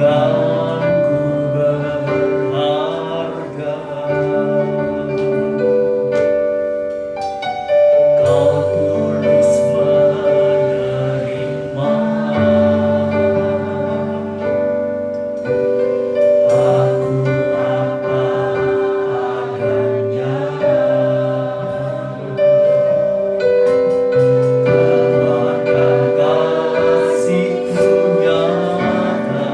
ku berharga. Kau tulus menerima aku apa adanya. Karena kasih-Mu nyata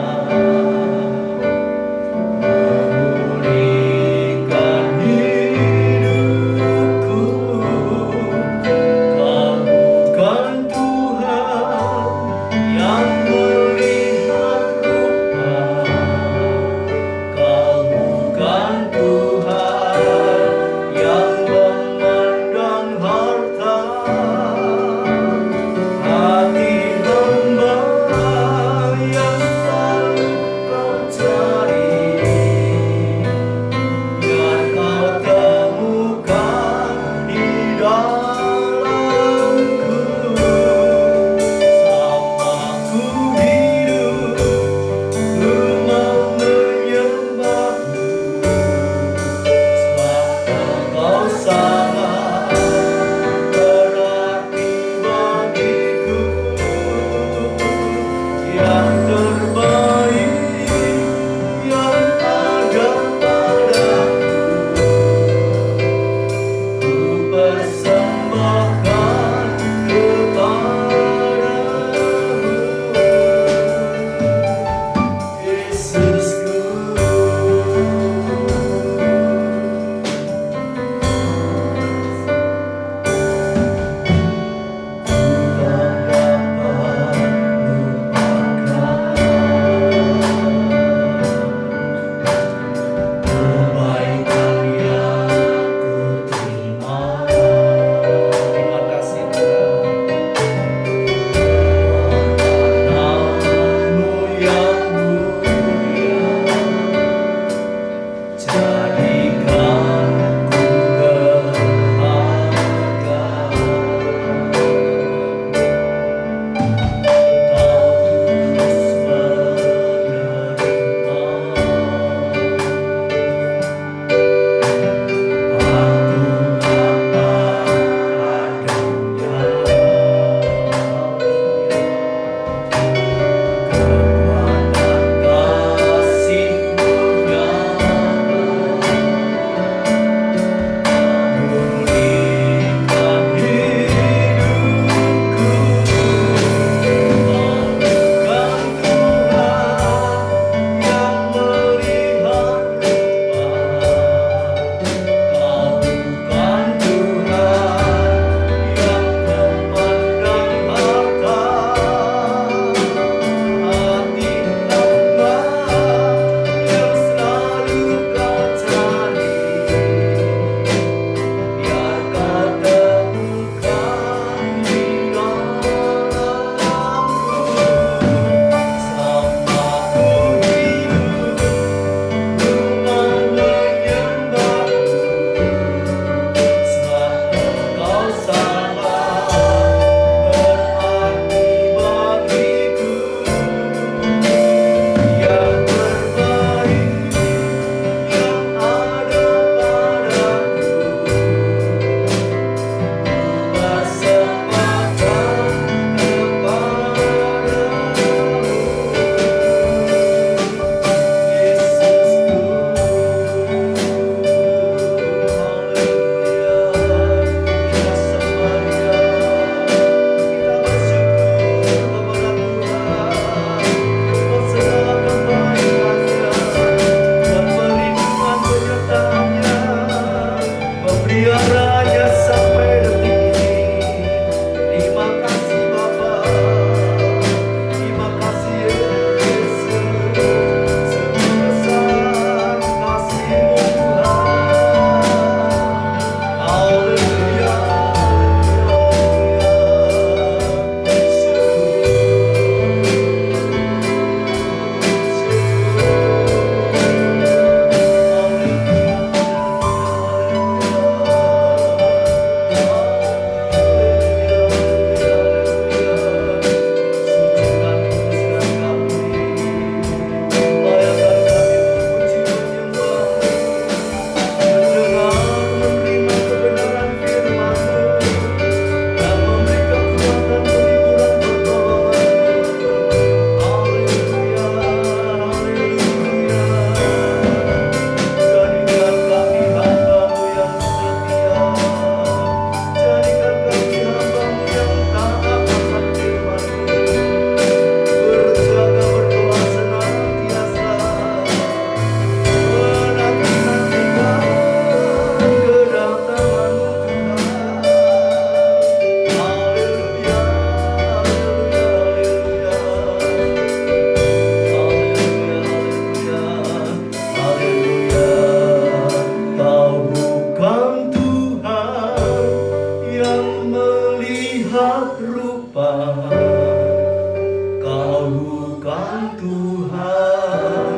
Tuhan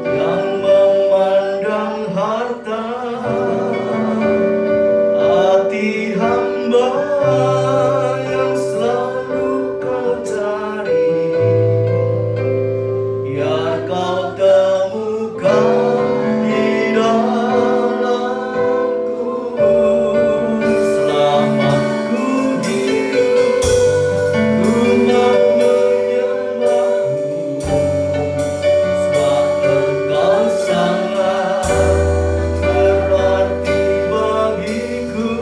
yang memandang harta hati hamba yang selalu kau cari, biar kau temukan di dalamku. Selama ku hidup, ku mau menyembahmu, sebab Engkau sangat berarti bagiku.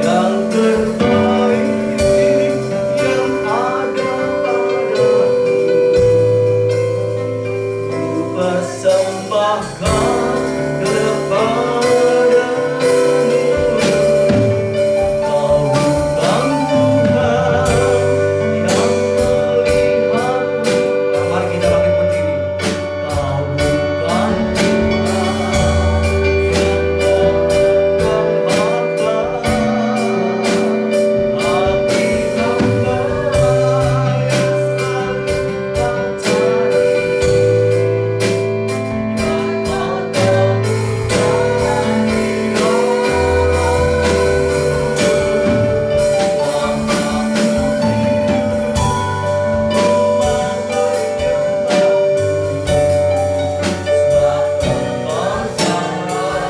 Yang terbaik yang ada padaku, ku persembahkan kepadamu. Kau bukan Tuhan yang melihat luka. Mari kita bangkit berdiri. Kau bukan Tuhan yang memandang harta hati hamba yang selalu kau cari, biar kau temukan di dalamku. Selama ku hidup, ku mau menyembahmu, sebab Engkau sangat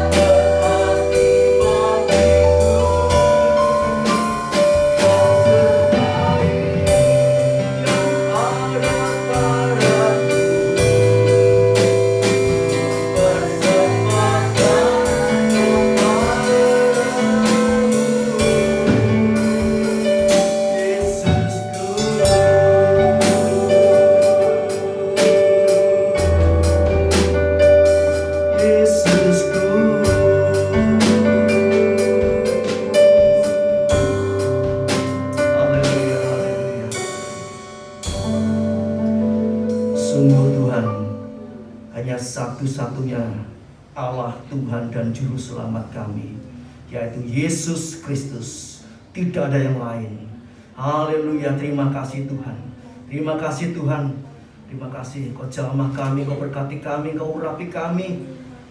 berarti bagiku. Yang terbaik yang ada padaku, persembahkan kepadamu. Yesusku, Yesusku. Haleluya, haleluya. Sungguh Tuhan, hanya satu-satunya Allah Tuhan dan Juru Selamat kami, yaitu Yesus Kristus. Tidak ada yang lain. Haleluya, terima kasih Tuhan. Terima kasih Tuhan. Terima kasih Kau jamah kami, Kau berkati kami, Kau urapi kami,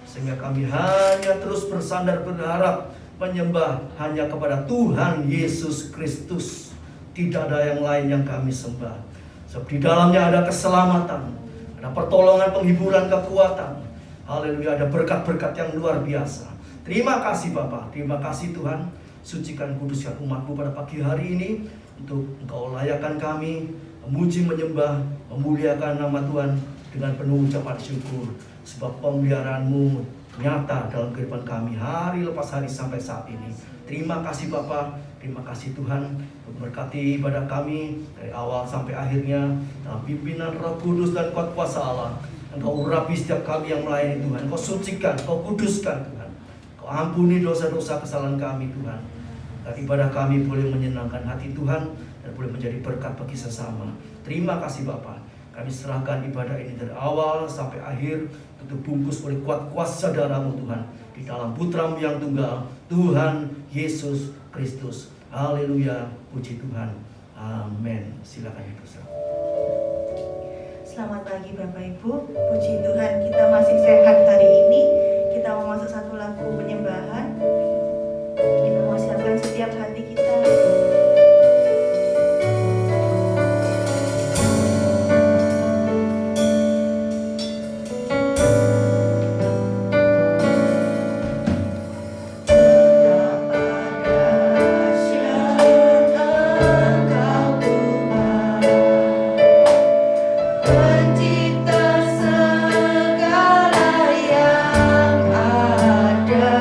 sehingga kami hanya terus bersandar berharap menyembah hanya kepada Tuhan Yesus Kristus. Tidak ada yang lain yang kami sembah. Sebab di dalamnya ada keselamatan, ada pertolongan, penghiburan, kekuatan. Haleluya, ada berkat-berkat yang luar biasa. Terima kasih Bapa, terima kasih Tuhan. Sucikan, kuduskan umat-Mu pada pagi hari ini, untuk Engkau layakkan kami memuji, menyembah, memuliakan nama Tuhan dengan penuh ucapan syukur. Sebab pemeliharaan-Mu nyata dalam kehidupan kami hari lepas hari sampai saat ini. Terima kasih Bapa, terima kasih Tuhan, untuk berkati ibadah kami dari awal sampai akhirnya dalam pimpinan Roh Kudus dan kuat kuasa Allah. Engkau urapi setiap kami yang melayani Tuhan. Engkau sucikan, Engkau kuduskan Tuhan. Engkau ampuni dosa-dosa kesalahan kami Tuhan. Dan ibadah kami boleh menyenangkan hati Tuhan dan boleh menjadi berkat bagi sesama. Terima kasih Bapa. Kami serahkan ibadah ini dari awal sampai akhir, tutup bungkus oleh kuat kuasa darah-Mu Tuhan, di dalam Putra-Mu yang tunggal, Tuhan Yesus Kristus. Haleluya, puji Tuhan. Amin. Silakan Ibu Saudara. Selamat pagi Bapak Ibu, puji Tuhan kita masih sehat hari ini. Kita mau masuk satu lagu penyembahan. Kita mau siapkan setiap hati kita. Pencipta segala yang ada.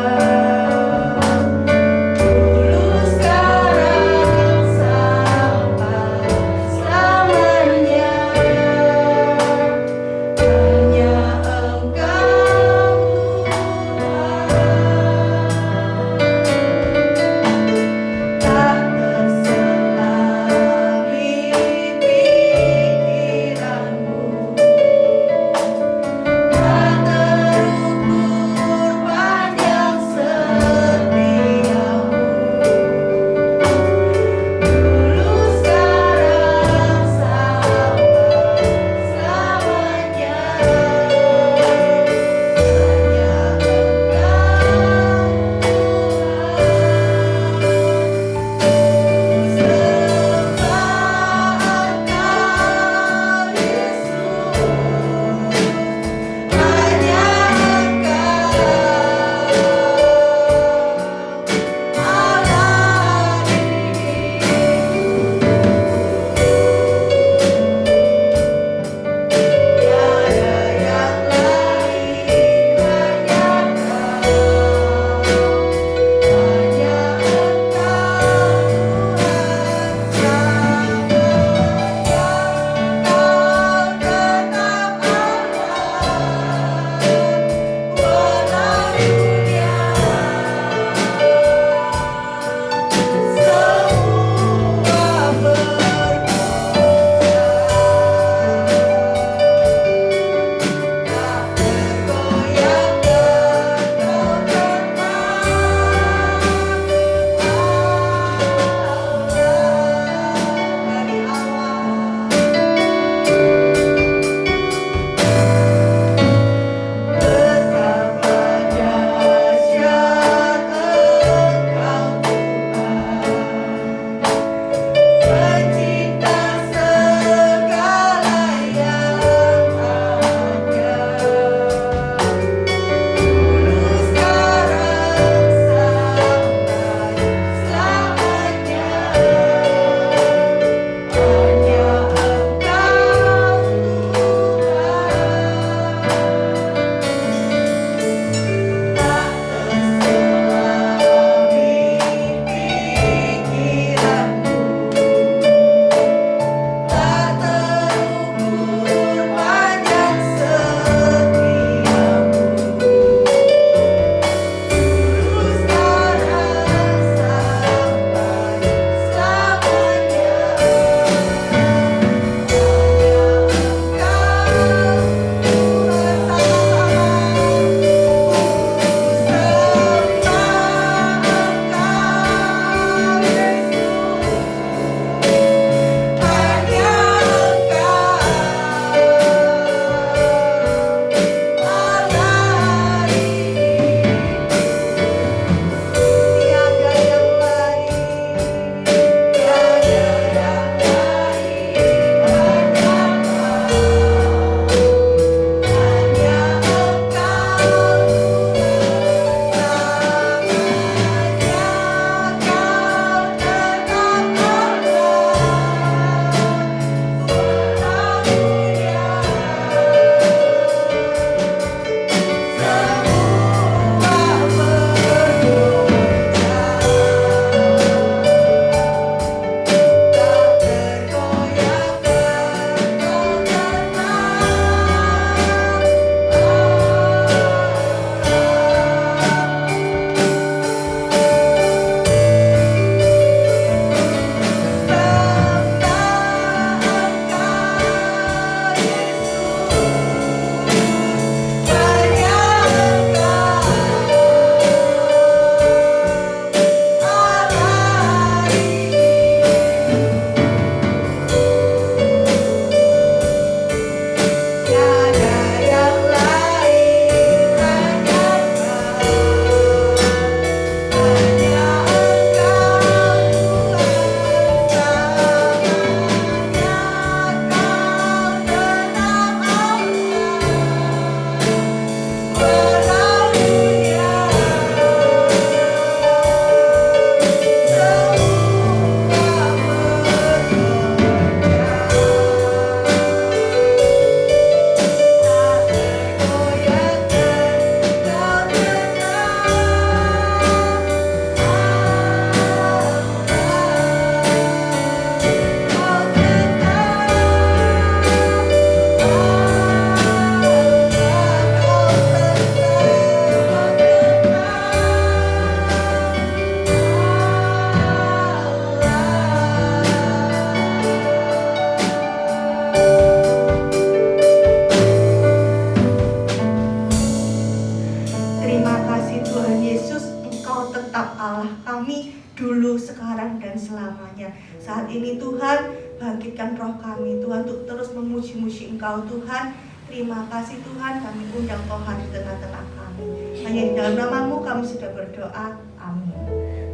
ini Tuhan, bangkitkan roh kami Tuhan untuk terus memuji-muji Engkau Tuhan. Terima kasih Tuhan, kami undang Kau hadir di tengah-tengah kami. Hanya di dalam nama-Mu kami sudah berdoa, amin.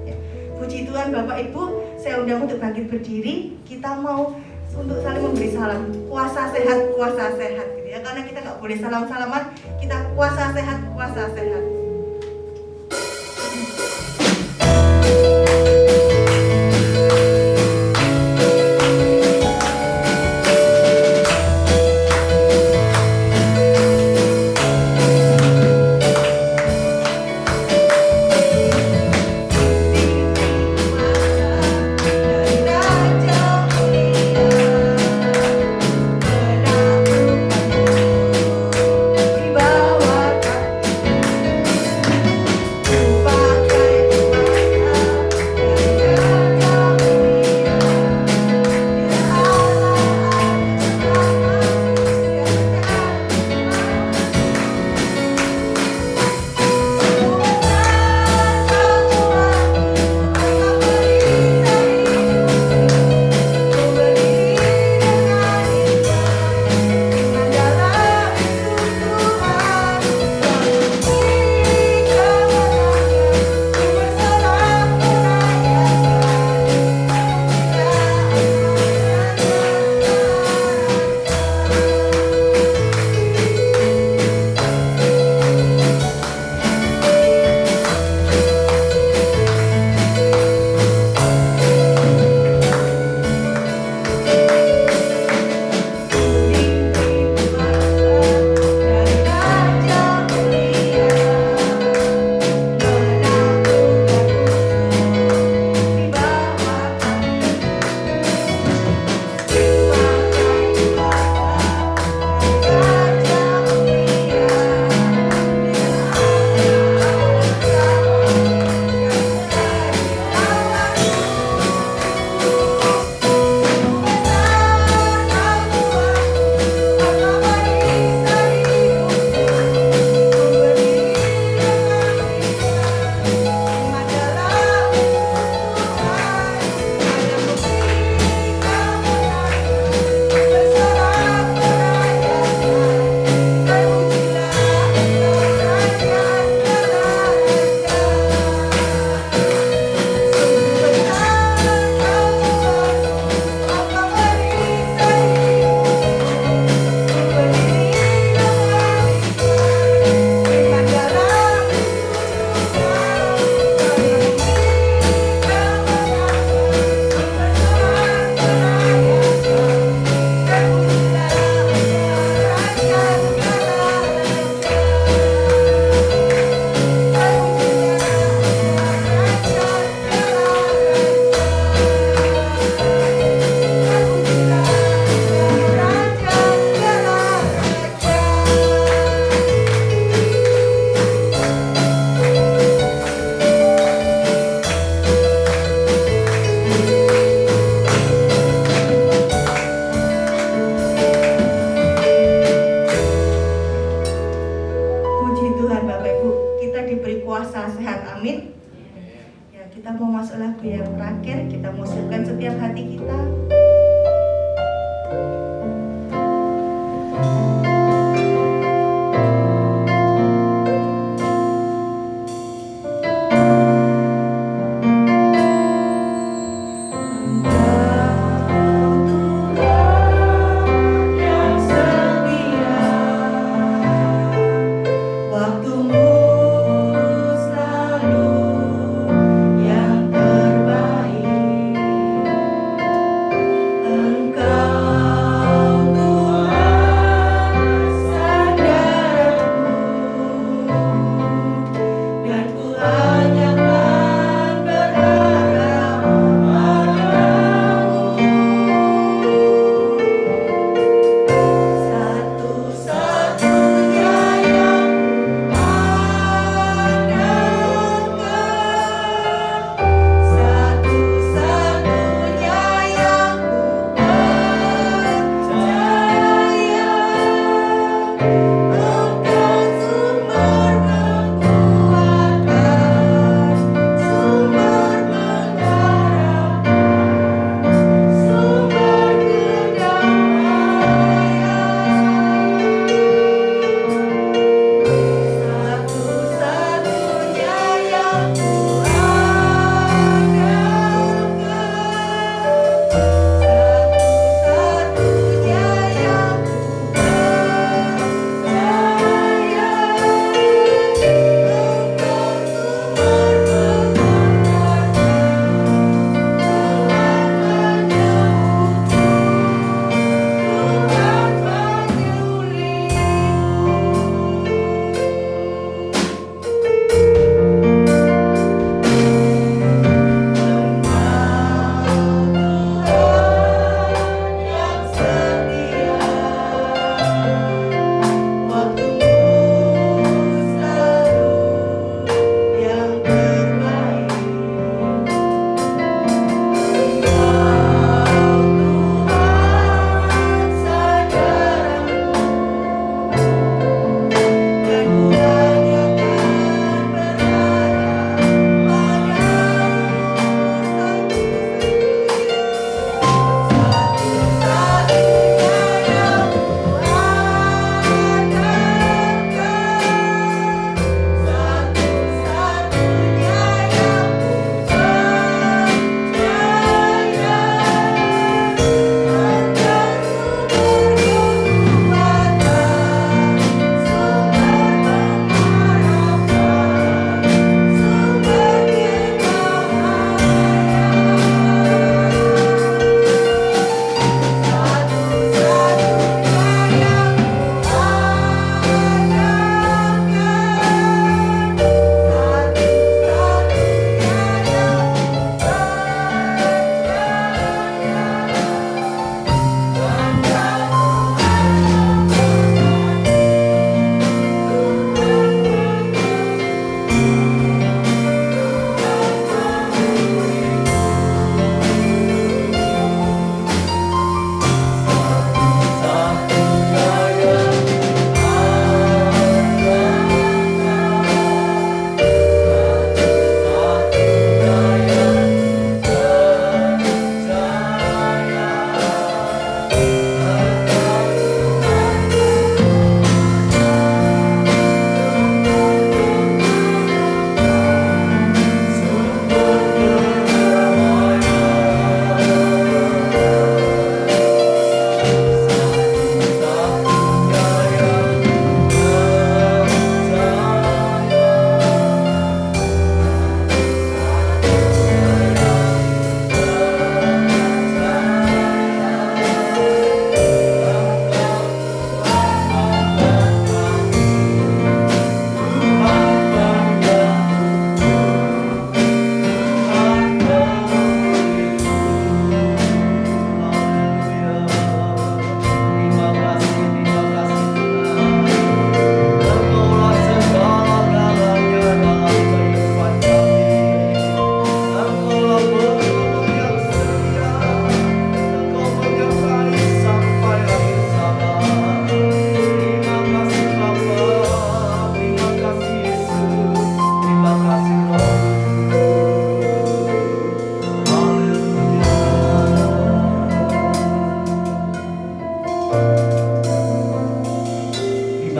Ya. Puji Tuhan Bapak Ibu, saya undang untuk bangkit berdiri. Kita mau untuk saling memberi salam, kuasa sehat gitu ya. Karena kita nggak boleh salam-salaman, kita kuasa sehat.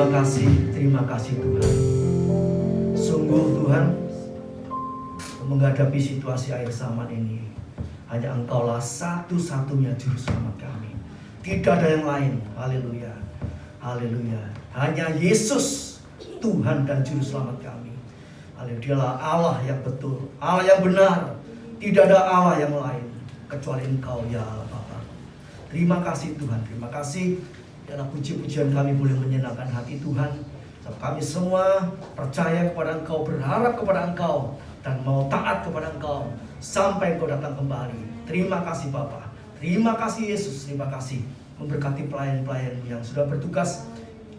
Terima kasih Tuhan. Sungguh Tuhan, menghadapi situasi akhir zaman ini, hanya Engkaulah satu-satunya juru selamat kami. Tidak ada yang lain. Haleluya. Haleluya. Hanya Yesus, Tuhan dan juru selamat kami. Haleluya. Dialah Allah yang betul, Allah yang benar. Tidak ada Allah yang lain kecuali Engkau ya Allah Bapa. Terima kasih Tuhan. Terima kasih. Dalam puji-pujian kami boleh menyenangkan hati Tuhan. Sebab kami semua percaya kepada Engkau, berharap kepada Engkau, dan mau taat kepada Engkau sampai Engkau datang kembali. Terima kasih Bapa. Terima kasih Yesus. Terima kasih memberkati pelayan-pelayan yang sudah bertugas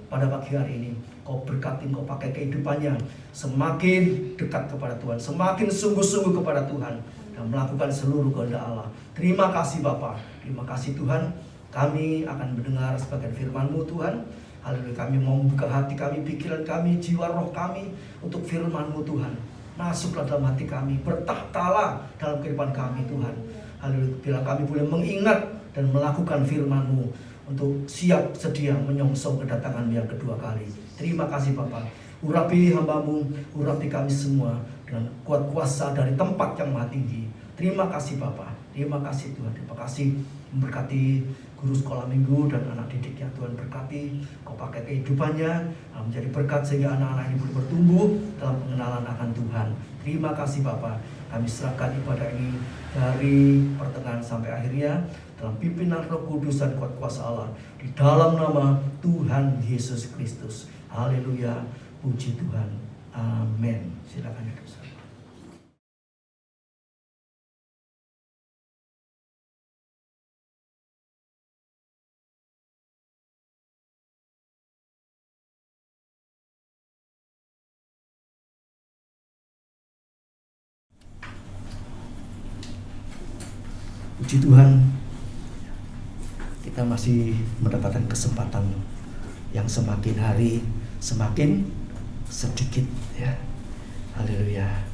pada pagi hari ini. Kau berkati, Kau pakai kehidupannya semakin dekat kepada Tuhan, semakin sungguh-sungguh kepada Tuhan, dan melakukan seluruh kehendak Allah. Terima kasih Bapa. Terima kasih Tuhan. Kami akan mendengar sebagian firman-Mu Tuhan. Haleluya. Kami mau membuka hati kami, pikiran kami, jiwa roh kami untuk firman-Mu Tuhan. Masuklah dalam hati kami, bertahtalah dalam kehidupan kami Tuhan. Haleluya. Bila kami boleh mengingat dan melakukan firman-Mu untuk siap sedia menyongsong kedatangan yang kedua kali. Terima kasih Bapa. Urapi hamba-Mu, urapi kami semua dengan kuat kuasa dari tempat yang maha tinggi. Terima kasih Bapa. Terima kasih Tuhan. Terima kasih memberkati guru sekolah minggu dan anak didiknya. Tuhan berkati, Kau pakai kehidupannya menjadi berkat sehingga anak-anak ini boleh bertumbuh dalam pengenalan akan Tuhan. Terima kasih Bapa. Kami serahkan ibadah ini dari pertengahan sampai akhirnya dalam pimpinan Roh Kudus dan kuat kuasa Allah, di dalam nama Tuhan Yesus Kristus. Haleluya. Puji Tuhan. Amin. Silakan ya dosa. Puji Tuhan, kita masih mendapatkan kesempatan yang semakin hari semakin sedikit ya. Haleluya.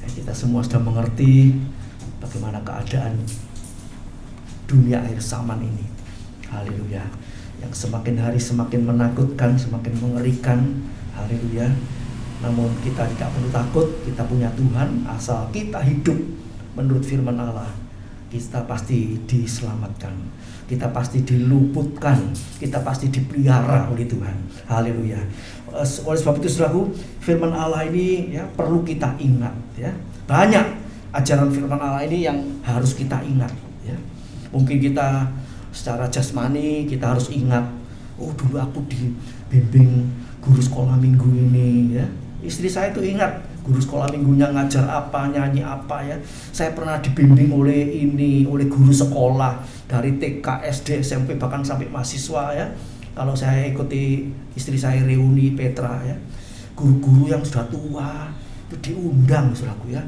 Kita semua sudah mengerti bagaimana keadaan dunia akhir zaman ini. Haleluya. Yang semakin hari semakin menakutkan, semakin mengerikan. Haleluya. Namun kita tidak perlu takut, kita punya Tuhan. Asal kita hidup menurut firman Allah, kita pasti diselamatkan, kita pasti diluputkan, kita pasti dipelihara oleh Tuhan. Haleluya. Oleh sebab itu saudaraku, firman Allah ini ya perlu kita ingat ya. Banyak ajaran firman Allah ini yang harus kita ingat ya. Mungkin kita secara jasmani kita harus ingat, oh dulu aku dibimbing guru sekolah minggu ini ya. Istri saya itu ingat guru sekolah minggunya ngajar apa, nyanyi apa ya. Saya pernah dibimbing oleh guru sekolah dari TK, SD, SMP bahkan sampai mahasiswa ya. Kalau saya ikuti istri saya reuni Petra ya, guru-guru yang sudah tua itu diundang saudaraku ya.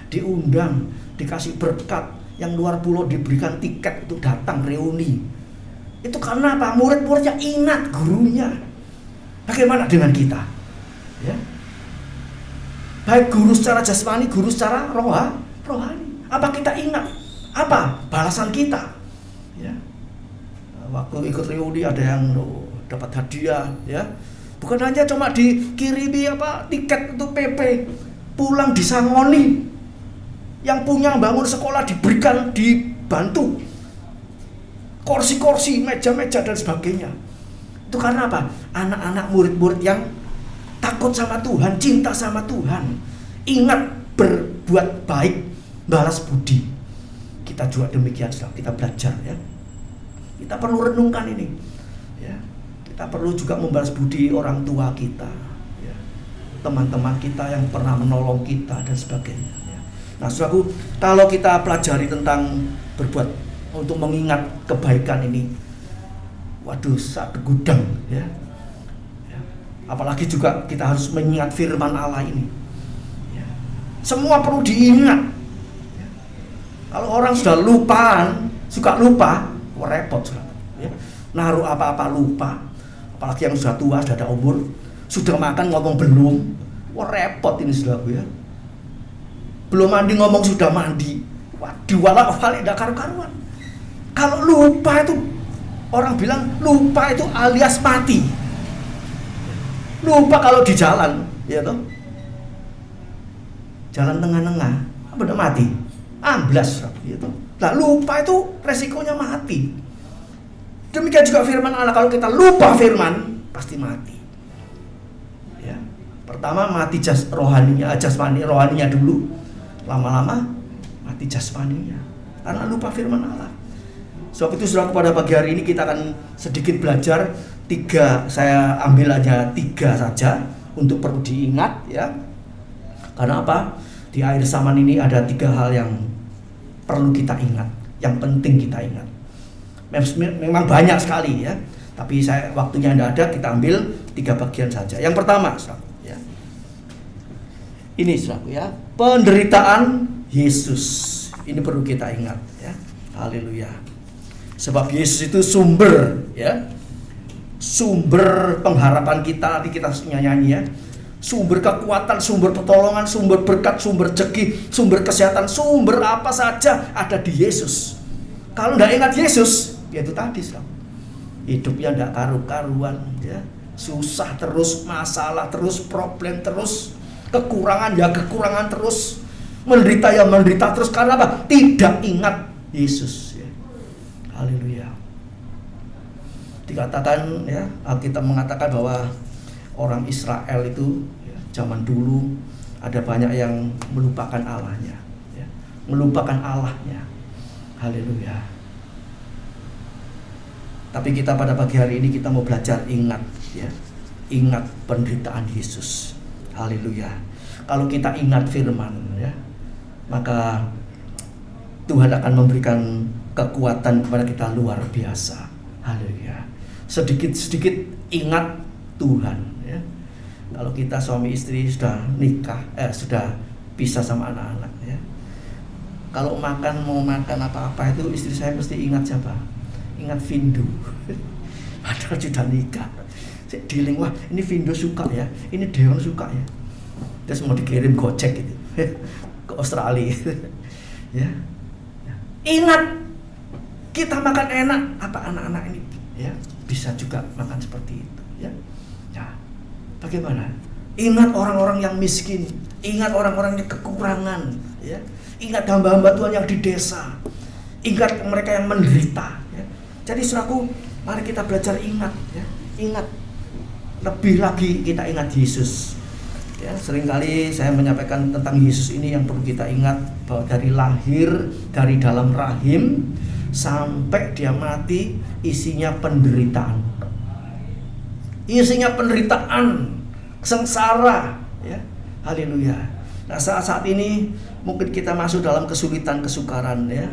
Diundang, dikasih berkat, yang luar pulau diberikan tiket untuk datang reuni. Itu karena apa? Murid-muridnya ingat gurunya. Bagaimana dengan kita? Ya. Baik guru secara jasmani, guru secara rohani. Apa kita ingat? Apa balasan kita? Ya. Waktu ikut reuni ada yang dapat hadiah, ya. Bukan hanya cuma dikirimi tiket untuk PP, pulang disangoni. Yang punya bangun sekolah dibantu. Kursi-kursi, meja-meja dan sebagainya. Itu karena apa? Anak-anak murid-murid yang takut sama Tuhan, cinta sama Tuhan, ingat berbuat baik, balas budi. Kita juga demikian, kita belajar ya. Kita perlu renungkan ini ya. Kita perlu juga membalas budi orang tua kita ya. Teman-teman kita yang pernah menolong kita dan sebagainya ya. Nah saudaraku, kalau kita pelajari tentang berbuat untuk mengingat kebaikan ini, waduh satu gudang ya. Apalagi juga kita harus mengingat firman Allah ini ya. Semua perlu diingat ya. Kalau orang sudah suka lupa, repot ya. Naruh apa-apa lupa. Apalagi yang sudah tua, sudah ada umur, sudah makan ngomong belum, repot ini saudaraku ya. Belum mandi ngomong sudah mandi, diwala-wali tidak karu-karuan. Kalau lupa itu, orang bilang lupa itu alias mati. Lupa kalau di jalan, ya toh. Jalan tengah-tengah, apa udah mati? Amblas, gitu. Nah, lupa itu resikonya mati. Demikian juga firman Allah, kalau kita lupa firman, pasti mati. Ya. Pertama mati rohaninya dulu. Lama-lama mati jasmaninya. Karena lupa firman Allah. Sebab itu saudara, pada pagi hari ini kita akan sedikit belajar 3, saya ambil aja 3 saja untuk perlu diingat ya. Karena apa? Di akhir zaman ini ada 3 hal yang perlu kita ingat, yang penting kita ingat. Memang banyak sekali ya, tapi waktunya tidak ada, kita ambil 3 bagian saja. Yang pertama, ya. Ini ya, penderitaan Yesus. Ini perlu kita ingat ya. Haleluya. Sebab Yesus itu sumber ya. Sumber pengharapan kita, nanti kita nyanyi ya. Sumber kekuatan, sumber pertolongan, sumber berkat, sumber rezeki, sumber kesehatan, sumber apa saja ada di Yesus. Kalau tidak ingat Yesus, ya itu tadi, hidupnya tidak karu-karuan ya. Susah terus, masalah terus, problem terus, kekurangan ya kekurangan terus, menderita ya menderita terus. Karena apa? Tidak ingat Yesus ya. Haleluya. Dikatakan ya, Alkitab mengatakan bahwa orang Israel itu ya, zaman dulu ada banyak yang melupakan Allahnya ya. Melupakan Allahnya. Haleluya. Tapi kita pada pagi hari ini kita mau belajar ingat ya. Ingat penderitaan Yesus. Haleluya. Kalau kita ingat firman ya, maka Tuhan akan memberikan kekuatan kepada kita luar biasa. Haleluya. Sedikit-sedikit ingat Tuhan ya. Kalau kita suami istri sudah nikah, sudah pisah sama anak-anak ya. Kalau mau makan apa-apa itu istri saya mesti ingat siapa? Ingat Vindo. Padahal sudah nikah. Saya dealing, wah ini Vindo suka ya, ini Deon suka ya. Terus mau dikirim Gojek gitu ke Australia. Ya. Ingat, kita makan enak, apa anak-anak ini ya bisa juga makan seperti itu ya. Nah, bagaimana? Ingat orang-orang yang miskin, ingat orang-orang yang kekurangan ya. Ingat hamba-hamba Tuhan yang di desa, ingat mereka yang menderita ya. Jadi saudaraku, mari kita belajar ingat ya. Ingat, lebih lagi kita ingat Yesus ya. Seringkali saya menyampaikan tentang Yesus ini yang perlu kita ingat, bahwa dari lahir, dari dalam rahim sampai dia mati, isinya penderitaan. Isinya penderitaan, sengsara ya. Haleluya. Nah, saat ini mungkin kita masuk dalam kesulitan, kesukaran ya.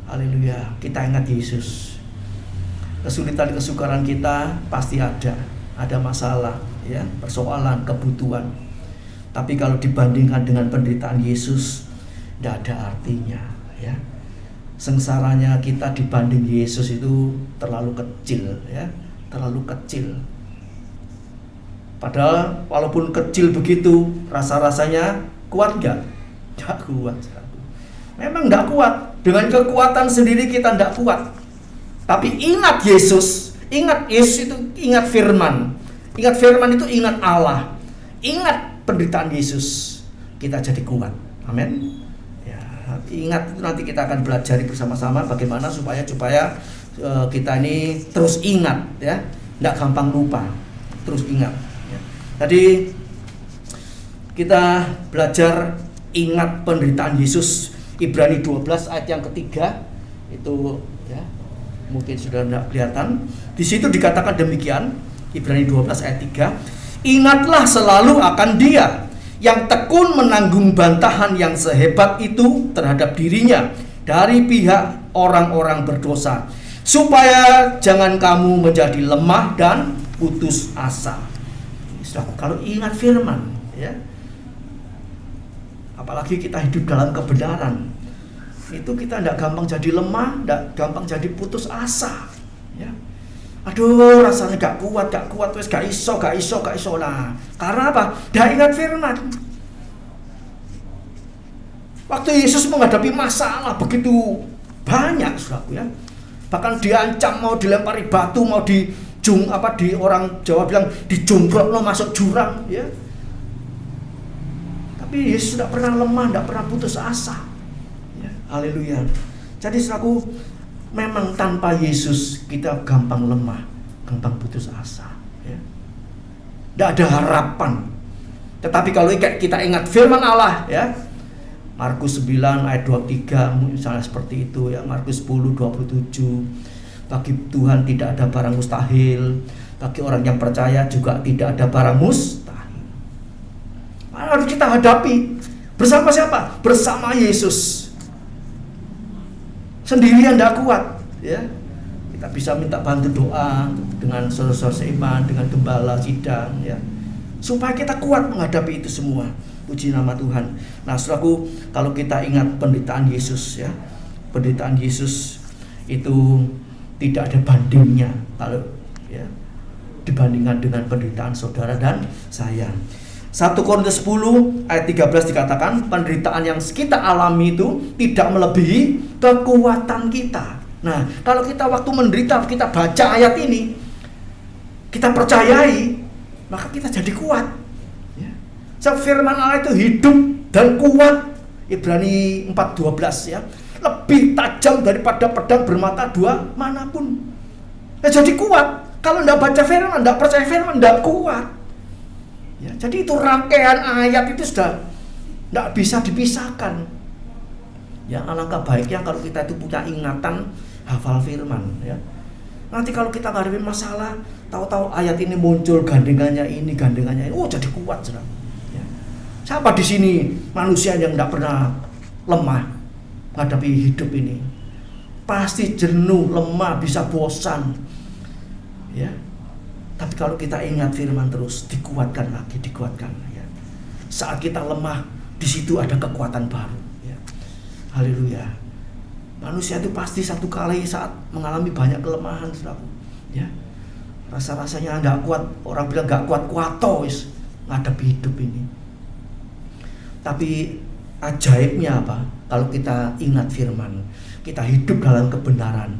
Haleluya. Kita ingat Yesus. Kesulitan, kesukaran kita pasti ada masalah ya, persoalan, kebutuhan. Tapi kalau dibandingkan dengan penderitaan Yesus, tidak ada artinya ya. Sengsaranya kita dibanding Yesus itu terlalu kecil ya, terlalu kecil. Padahal walaupun kecil begitu, rasa-rasanya kuat nggak? Nggak kuat. Memang nggak kuat. Dengan kekuatan sendiri kita nggak kuat. Tapi ingat Yesus itu ingat firman. Ingat firman itu ingat Allah. Ingat penderitaan Yesus, kita jadi kuat. Amin. Ingat, itu nanti kita akan belajar bersama-sama bagaimana supaya kita ini terus ingat ya, tidak gampang lupa, terus ingat ya. Tadi kita belajar ingat penderitaan Yesus, Ibrani 12 ayat yang ketiga itu ya, mungkin sudah tidak kelihatan. Di situ dikatakan demikian, Ibrani 12 ayat 3, ingatlah selalu akan Dia yang tekun menanggung bantahan yang sehebat itu terhadap dirinya dari pihak orang-orang berdosa, supaya jangan kamu menjadi lemah dan putus asa. Kalau ingat firman ya, apalagi kita hidup dalam kebenaran, itu kita tidak gampang jadi lemah, tidak gampang jadi putus asa ya. Aduh, rasanya gak kuat, terus gak iso lah. Karena apa? Dah ingat firman. Waktu Yesus menghadapi masalah begitu banyak, saudaraku ya. Bahkan diancam mau dilempari batu, mau di orang Jawa bilang dijongkrokno masuk jurang, ya. Tapi Yesus tidak pernah lemah, tidak pernah putus asa. Ya, haleluya. Jadi saudaraku, memang tanpa Yesus kita gampang lemah, gampang putus asa. Ya. Tidak ada harapan. Tetapi kalau kita ingat firman Allah, ya, Markus 9 ayat 23 misalnya seperti itu, ya. Markus 10 27, bagi Tuhan tidak ada barang mustahil, bagi orang yang percaya juga tidak ada barang mustahil. Harus kita hadapi bersama siapa? Bersama Yesus. Sendirian tidak kuat, ya. Kita bisa minta bantu doa dengan saudara-saudara seiman, dengan gembala sidang, ya, supaya kita kuat menghadapi itu semua. Puji nama Tuhan. Nah, saudaraku, kalau kita ingat penderitaan Yesus, ya, penderitaan Yesus itu tidak ada bandingnya kalau, ya, dibandingkan dengan penderitaan saudara dan saya. 1 Korintus 10 ayat 13 dikatakan, penderitaan yang kita alami itu tidak melebihi kekuatan kita. Nah, kalau kita waktu menderita, kita baca ayat ini, kita percayai, maka kita jadi kuat. Ya. Sebab firman Allah itu hidup dan kuat. Ibrani 4:12, ya, lebih tajam daripada pedang bermata dua manapun. Nah, jadi kuat. Kalau tidak baca firman, tidak percaya firman, tidak kuat. Ya, jadi itu rangkaian ayat itu sudah tidak bisa dipisahkan. Ya, alangkah baiknya kalau kita itu punya ingatan hafal firman, ya. Nanti kalau kita ngadepin masalah, tahu-tahu ayat ini muncul, gandengannya ini, oh jadi kuat, saudara. Ya. Siapa di sini manusia yang tidak pernah lemah menghadapi hidup ini? Pasti jenuh, lemah, bisa bosan. Ya. Tapi kalau kita ingat firman terus, dikuatkan lagi, ya. Saat kita lemah, di situ ada kekuatan baru, ya. Haleluya. Manusia itu pasti satu kali saat mengalami banyak kelemahan, saudaraku, ya. Rasa-rasanya tidak kuat, orang bilang gak kuat wis ngadepi hidup ini. Tapi ajaibnya apa? Kalau kita ingat firman, kita hidup dalam kebenaran.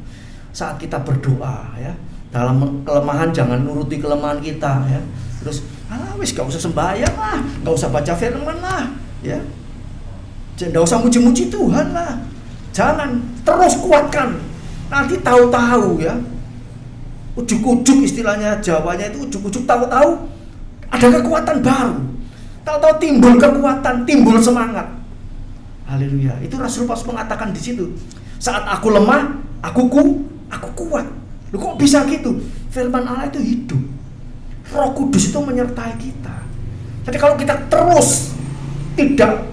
Saat kita berdoa, ya, dalam kelemahan jangan nuruti kelemahan kita, ya. Terus wis gak usah sembahyang lah, gak usah baca firman lah, ya. Gak usah muji-muji Tuhan lah. Jangan, terus kuatkan. Nanti tahu-tahu, ya, ujuk-ujuk, istilahnya Jawanya itu ujuk-ujuk, tahu-tahu ada kekuatan baru. Tahu-tahu timbul kekuatan, timbul semangat. Haleluya. Itu Rasul Paulus mengatakan di situ, saat aku lemah, aku kuat. Loh, kok bisa gitu? Firman Allah itu hidup. Roh Kudus itu menyertai kita. Jadi kalau kita terus tidak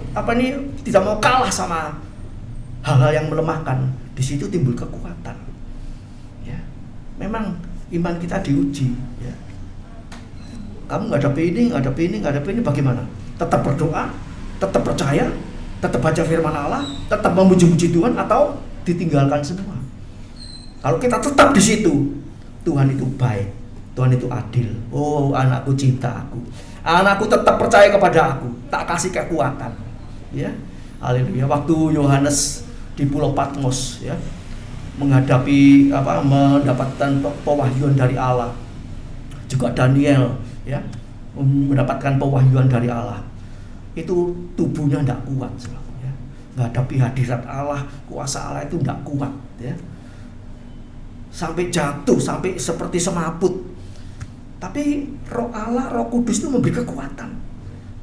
mau kalah sama hal-hal yang melemahkan, di situ timbul kekuatan. Ya. Memang iman kita diuji, ya. Kamu ngadepi ini bagaimana? Tetap berdoa, tetap percaya, tetap baca firman Allah, tetap memuji-muji Tuhan, atau ditinggalkan semua? Kalau kita tetap di situ, Tuhan itu baik, Tuhan itu adil. Oh, anakku cinta aku, anakku tetap percaya kepada aku, tak kasih kekuatan. Ya, haleluya. Waktu Yohanes di Pulau Patmos, ya, mendapatkan pewahyuan dari Allah, juga Daniel, ya, mendapatkan pewahyuan dari Allah. Itu tubuhnya tidak kuat, ya. Menghadapi hadirat Allah, kuasa Allah itu tidak kuat, ya. Sampai jatuh, sampai seperti semaput. Tapi Roh Allah, Roh Kudus itu memberi kekuatan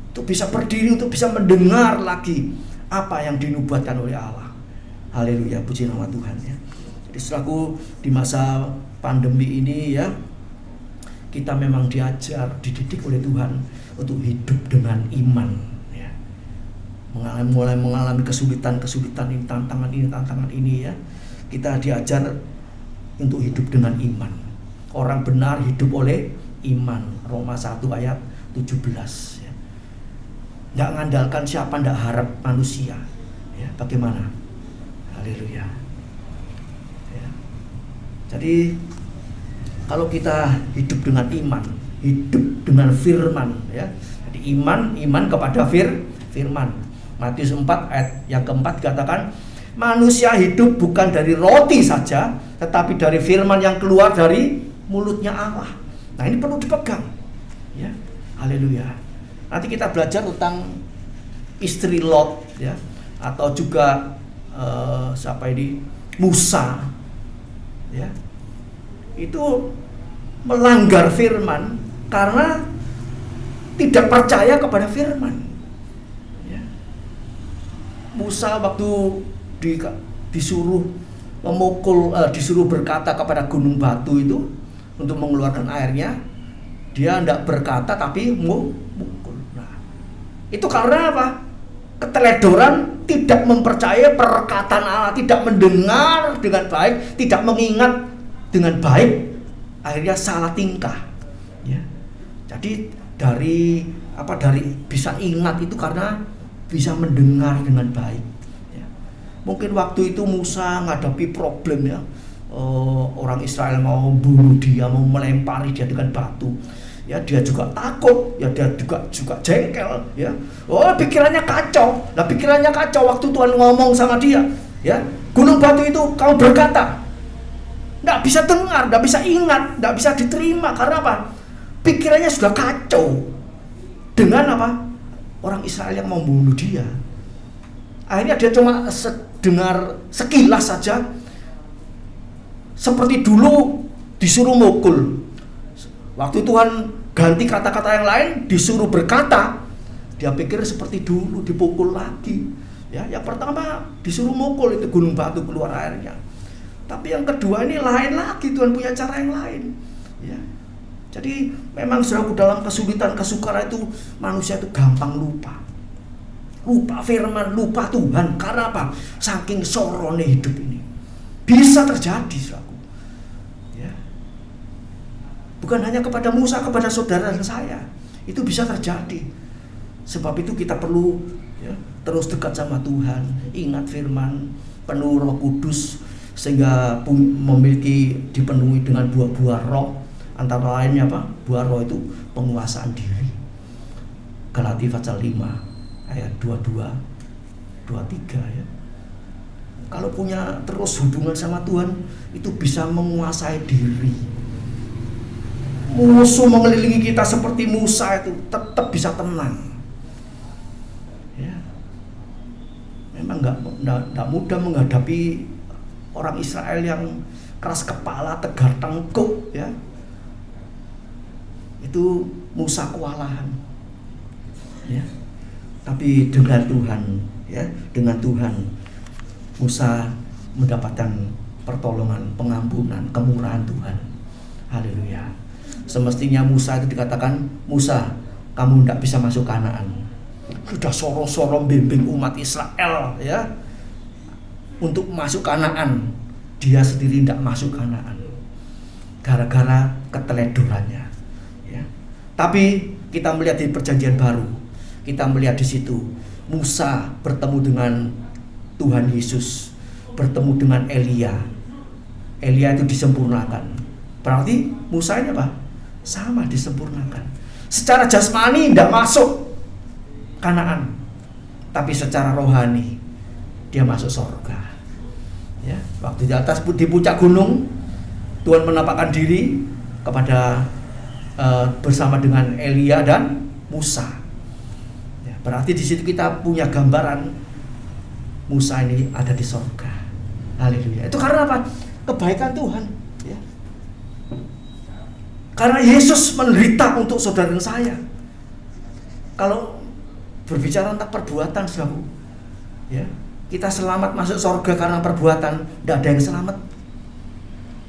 untuk bisa berdiri, untuk bisa mendengar lagi apa yang dinubuatkan oleh Allah. Haleluya, puji nama Tuhan, ya. Jadi setelahku di masa pandemi ini, ya, kita memang dididik oleh Tuhan untuk hidup dengan iman, ya. Mulai mengalami kesulitan ini, tantangan ini, ya. Kita diajar untuk hidup dengan iman. Orang benar hidup oleh iman. Roma 1 ayat 17, ya. Tidak mengandalkan siapa, tidak harap manusia, ya. Bagaimana? Haleluya, ya. Jadi kalau kita hidup dengan iman, hidup dengan firman, ya. Jadi iman kepada firman. Matius 4 ayat yang keempat dikatakan, manusia hidup bukan dari roti saja, tetapi dari firman yang keluar dari mulutnya Allah. Nah, ini perlu dipegang. Ya. Haleluya. Nanti kita belajar tentang istri Lot, ya, atau juga siapa ini, Musa, ya, itu melanggar firman karena tidak percaya kepada firman. Ya. Musa waktu disuruh disuruh berkata kepada gunung batu itu untuk mengeluarkan airnya, dia tidak berkata tapi mukul. Nah, itu karena apa? Keteledoran, tidak mempercayai perkataan Allah, tidak mendengar dengan baik, tidak mengingat dengan baik, akhirnya salah tingkah. Ya. Jadi dari bisa ingat itu karena bisa mendengar dengan baik. Ya. Mungkin waktu itu Musa menghadapi problem, ya, orang Israel mau bunuh dia, mau melempari dia dengan batu. Ya, dia juga takut, ya, dia juga jengkel, ya. Oh, pikirannya kacau. Nah, pikirannya kacau waktu Tuhan ngomong sama dia, ya. Gunung batu itu kamu berkata, nggak bisa dengar, nggak bisa ingat, nggak bisa diterima karena apa? Pikirannya sudah kacau dengan apa? Orang Israel yang mau bunuh dia. Akhirnya dia cuma dengar sekilas saja, seperti dulu disuruh mukul. Waktu Tuhan ganti kata-kata yang lain, disuruh berkata, dia pikir seperti dulu, dipukul lagi. Ya, yang pertama disuruh mukul itu gunung batu keluar airnya. Tapi yang kedua ini lain lagi, Tuhan punya cara yang lain. Ya. Jadi memang saudaraku, dalam kesulitan, kesukaran itu manusia itu gampang lupa. Lupa firman, lupa Tuhan. Karena apa? Saking sorone hidup ini. Bisa terjadi, saudaraku. Bukan hanya kepada Musa, kepada saudara dan saya. Itu bisa terjadi. Sebab itu kita perlu, ya, terus dekat sama Tuhan, ingat firman, penuh Roh Kudus, sehingga dipenuhi dengan buah-buah roh. Antara lainnya apa? Buah roh itu penguasaan diri. Galatia pasal 5 ayat 22, 23, ya. Kalau punya terus hubungan sama Tuhan, itu bisa menguasai diri. Musuh mengelilingi kita seperti Musa itu tetap bisa tenang. Ya. Memang nggak mudah menghadapi orang Israel yang keras kepala, tegar tengkuk, ya. Itu Musa kewalahan. Ya. Tapi dengan Tuhan, ya, dengan Tuhan Musa mendapatkan pertolongan, pengampunan, kemurahan Tuhan. Haleluya. Semestinya Musa itu dikatakan, Musa, kamu tidak bisa masuk Kanaan. Sudah soro-soro bimbing umat Israel, ya, untuk masuk Kanaan. Dia sendiri tidak masuk Kanaan gara-gara keteledorannya, ya. Tapi kita melihat di Perjanjian Baru, kita melihat di situ Musa bertemu dengan Tuhan Yesus, bertemu dengan Elia. Elia itu disempurnakan. Berarti Musa ini apa? Sama disempurnakan. Secara jasmani tidak masuk Kanaan, tapi secara rohani dia masuk surga. Ya, waktu di atas di puncak gunung, Tuhan menampakkan diri kepada bersama dengan Elia dan Musa. Ya, berarti di situ kita punya gambaran Musa ini ada di surga. Haleluya. Itu karena apa? Kebaikan Tuhan. Ya. Karena Yesus menderita untuk saudara dan saya. Kalau berbicara tentang perbuatan, saudara, ya, kita selamat masuk surga karena perbuatan, tidak ada yang selamat.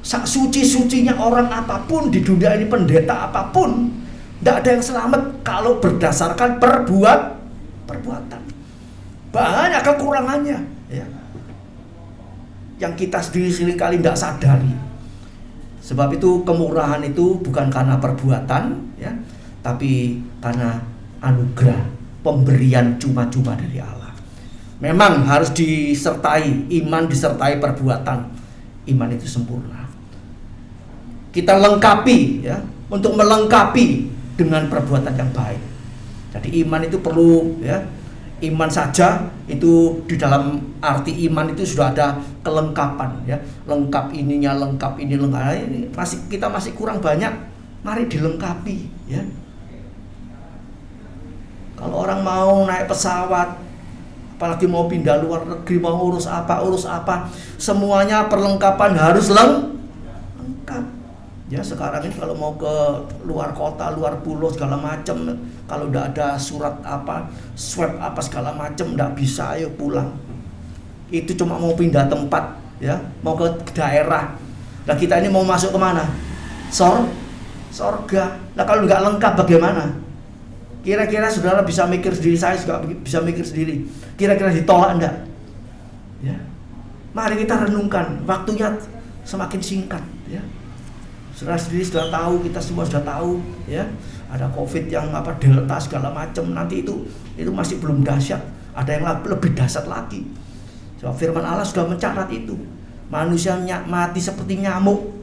Suci-sucinya orang apapun di dunia ini, pendeta apapun, tidak ada yang selamat kalau berdasarkan perbuatan. Banyak kekurangannya, ya, yang kita sendiri seringkali tidak sadari. Sebab itu kemurahan itu bukan karena perbuatan, ya, tapi karena anugerah, pemberian cuma-cuma dari Allah. Memang harus disertai iman, disertai perbuatan. Iman itu sempurna. Kita lengkapi, ya, untuk melengkapi dengan perbuatan yang baik. Jadi iman itu perlu, ya, Iman saja itu di dalam arti iman itu sudah ada kelengkapan ya, lengkap ininya, lengkap ini, lengkap ini, kita masih kurang banyak. Mari dilengkapi ya. Kalau orang mau naik pesawat, apalagi mau pindah luar negeri, mau urus apa, semuanya perlengkapan harus lengkap. Ya sekarang ini kalau mau ke luar kota, luar pulau segala macam, kalau udah ada surat apa, swab apa segala macam, nggak bisa, ayo pulang. Itu cuma mau pindah tempat, ya, mau ke daerah. Nah kita ini mau masuk kemana? Sorga. Nah kalau nggak lengkap bagaimana? Kira-kira saudara bisa mikir sendiri, saya juga bisa mikir sendiri. Kira-kira ditolak enggak? Ya. Mari kita renungkan, waktunya semakin singkat, ya. Saudara sendiri sudah tahu, kita semua sudah tahu, ya. Ada COVID yang Delta segala macam, nanti itu masih belum dahsyat. Ada yang lebih dahsyat lagi. Sebab firman Allah sudah mencatat itu. Manusia mati seperti nyamuk.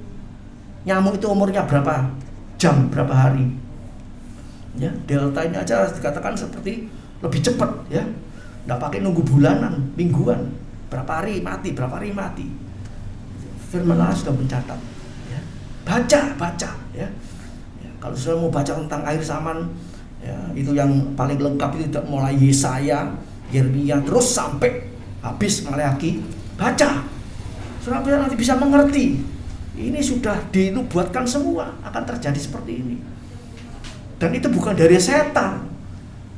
Nyamuk itu umurnya berapa jam, berapa hari? Ya, Delta ini aja dikatakan seperti lebih cepat, ya. Nggak pakai nunggu bulanan, mingguan. Berapa hari mati. Firman Allah sudah mencatat. Baca ya. Kalau sudah mau baca tentang akhir zaman ya, itu yang paling lengkap itu mulai Yesaya, Yeremia terus sampai habis Maleakhi. Baca, saudara nanti bisa mengerti. Ini sudah dinubuatkan semua akan terjadi seperti ini. Dan itu bukan dari setan,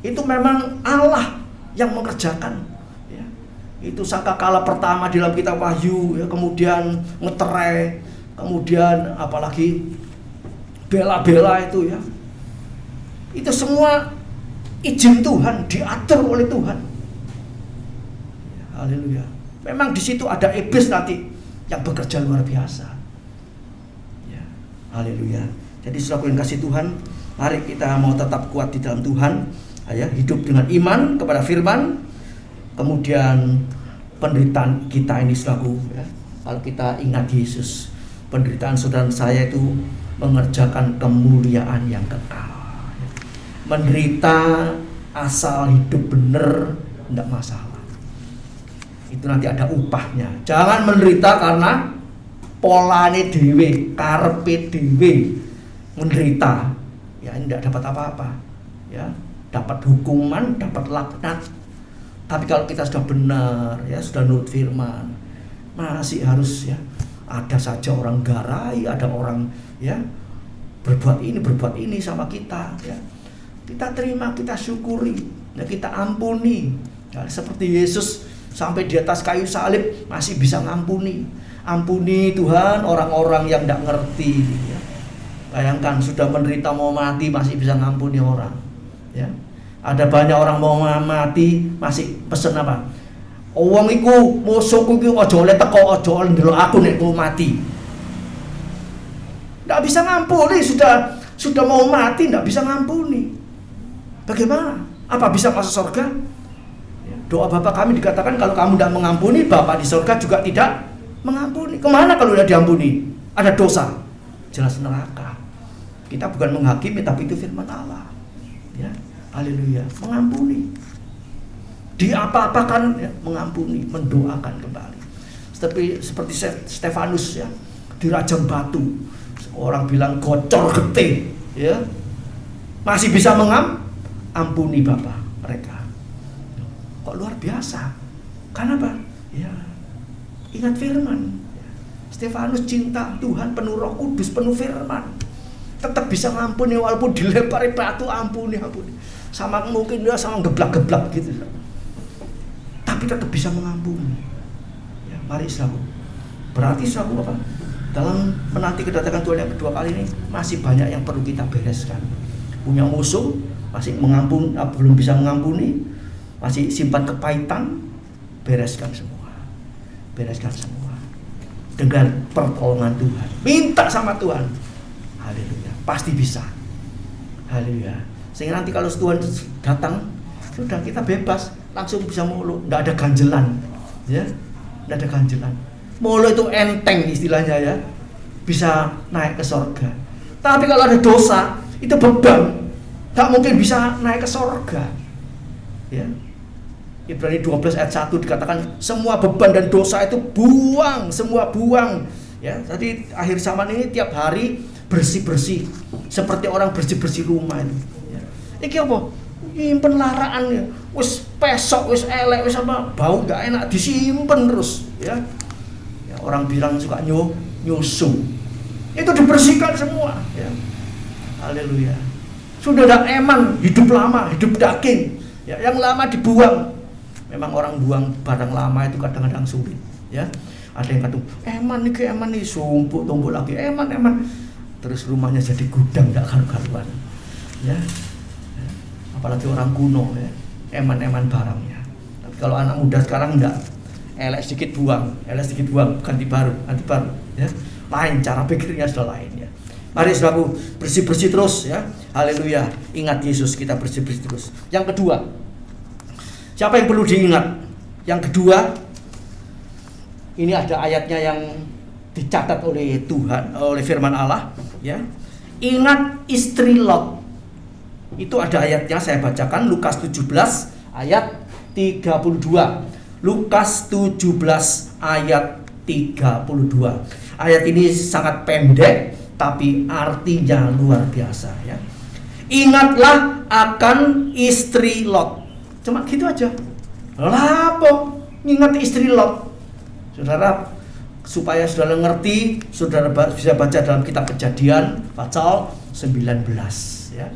itu memang Allah yang mengerjakan ya. Itu sangkakala pertama di dalam kitab Wahyu ya, kemudian ngeterai, kemudian apalagi bela-bela itu ya. Itu semua izin Tuhan, diatur oleh Tuhan. Haleluya. Memang di situ ada iblis nanti yang bekerja luar biasa. Ya. Haleluya. Jadi saudara yang kasih Tuhan, mari kita mau tetap kuat di dalam Tuhan, ya, hidup dengan iman kepada firman. Kemudian penderitaan kita ini selaku ya, kalau kita ingat Yesus, penderitaan saudara saya itu mengerjakan kemuliaan yang kekal. Menderita asal hidup benar tidak masalah. Itu nanti ada upahnya. Jangan menderita karena polane dhewe, karepe dhewe menderita. Ya ini tidak dapat apa-apa. Ya, dapat hukuman, dapat laknat. Tapi kalau kita sudah benar, ya sudah nurut firman, masih harus ya. Ada saja orang garai, ada orang ya berbuat ini sama kita ya. Kita terima, kita syukuri, ya, kita ampuni. Ya, seperti Yesus sampai di atas kayu salib masih bisa ngampuni. Ampuni Tuhan orang-orang yang tidak ngerti ya. Bayangkan sudah menderita mau mati masih bisa ngampuni orang ya. Ada banyak orang mau mati masih pesen apa? Wong iku musuhku iku aja oleh teko, aja oleh ndelok aku nek ku mati. Enggak bisa ngampuni, sudah mau mati enggak bisa ngampuni. Bagaimana? Apa bisa masuk surga? Doa Bapa kami dikatakan kalau kamu tidak mengampuni, Bapa di surga juga tidak mengampuni. Kemana kalau sudah diampuni? Ada dosa, jelas neraka. Kita bukan menghakimi, tapi itu firman Allah. Ya, haleluya, mengampuni. Diapa-apakan ya, mengampuni, mendoakan kembali. Seperti Stefanus ya, dirajam batu. Orang bilang gocor getih, ya. Masih bisa mengampuni Bapa mereka. Kok luar biasa? Karena apa? Ya, ingat firman. Stefanus cinta Tuhan, penuh Roh Kudus, penuh firman. Tetap bisa mengampuni walaupun dilempari batu, ampuni. Sama mungkin dia sama geblak-geblak gitu. Tapi tetap bisa mengampuni. Ya, mari saudara. Berarti saudara apa? Dalam menanti kedatangan Tuhan yang kedua kali ini masih banyak yang perlu kita bereskan. Punya musuh masih belum bisa mengampuni, masih simpan kepahitan, bereskan semua. Dengan pertolongan Tuhan. Minta sama Tuhan. Haleluya. Pasti bisa. Haleluya. Sehingga nanti kalau Tuhan datang, sudah kita bebas, langsung bisa mulu, enggak ada ganjelan. Ya. Enggak ada ganjelan. Mulu itu enteng istilahnya ya. Bisa naik ke surga. Tapi kalau ada dosa, itu beban. Tak mungkin bisa naik ke surga. Ya. Ibrani 12 ayat 1 dikatakan semua beban dan dosa itu buang, semua buang. Ya, jadi akhir zaman ini tiap hari bersih-bersih seperti orang bersih-bersih rumah ini. Ya. Iki apa? Nyimpen laraan ya. Wis pesok, wis elek, wis apa bau enggak enak disimpen terus, ya. Ya, orang bilang suka nyusu. Itu dibersihkan semua, ya. Haleluya. Sudah ada eman, hidup lama, hidup daging. Ya, yang lama dibuang. Memang orang buang barang lama itu kadang-kadang sulit, ya. Ada yang kata, eman nih sumpuk tumpuk lagi, eman. Terus rumahnya jadi gudang enggak karu-karuan. Ya. Apalagi orang kuno, ya. Eman barangnya. Tapi kalau anak muda sekarang enggak. Elek sedikit buang, ganti baru, ya. Lain cara pikirnya sudah lain, ya. Mari saudaraku bersih-bersih terus, ya. Haleluya. Ingat Yesus, kita bersih-bersih terus. Yang kedua, siapa yang perlu diingat? Yang kedua, ini ada ayatnya yang dicatat oleh Tuhan, oleh firman Allah, ya. Ingat istri Lot. Itu ada ayatnya, saya bacakan Lukas 17 ayat 32. Lukas 17 ayat 32. Ayat ini sangat pendek tapi artinya luar biasa, ya. Ingatlah akan istri Lot. Cuma gitu aja. Lah apa? Ingat istri Lot. Saudara, supaya saudara ngerti, saudara bisa baca dalam kitab Kejadian pasal 19, ya.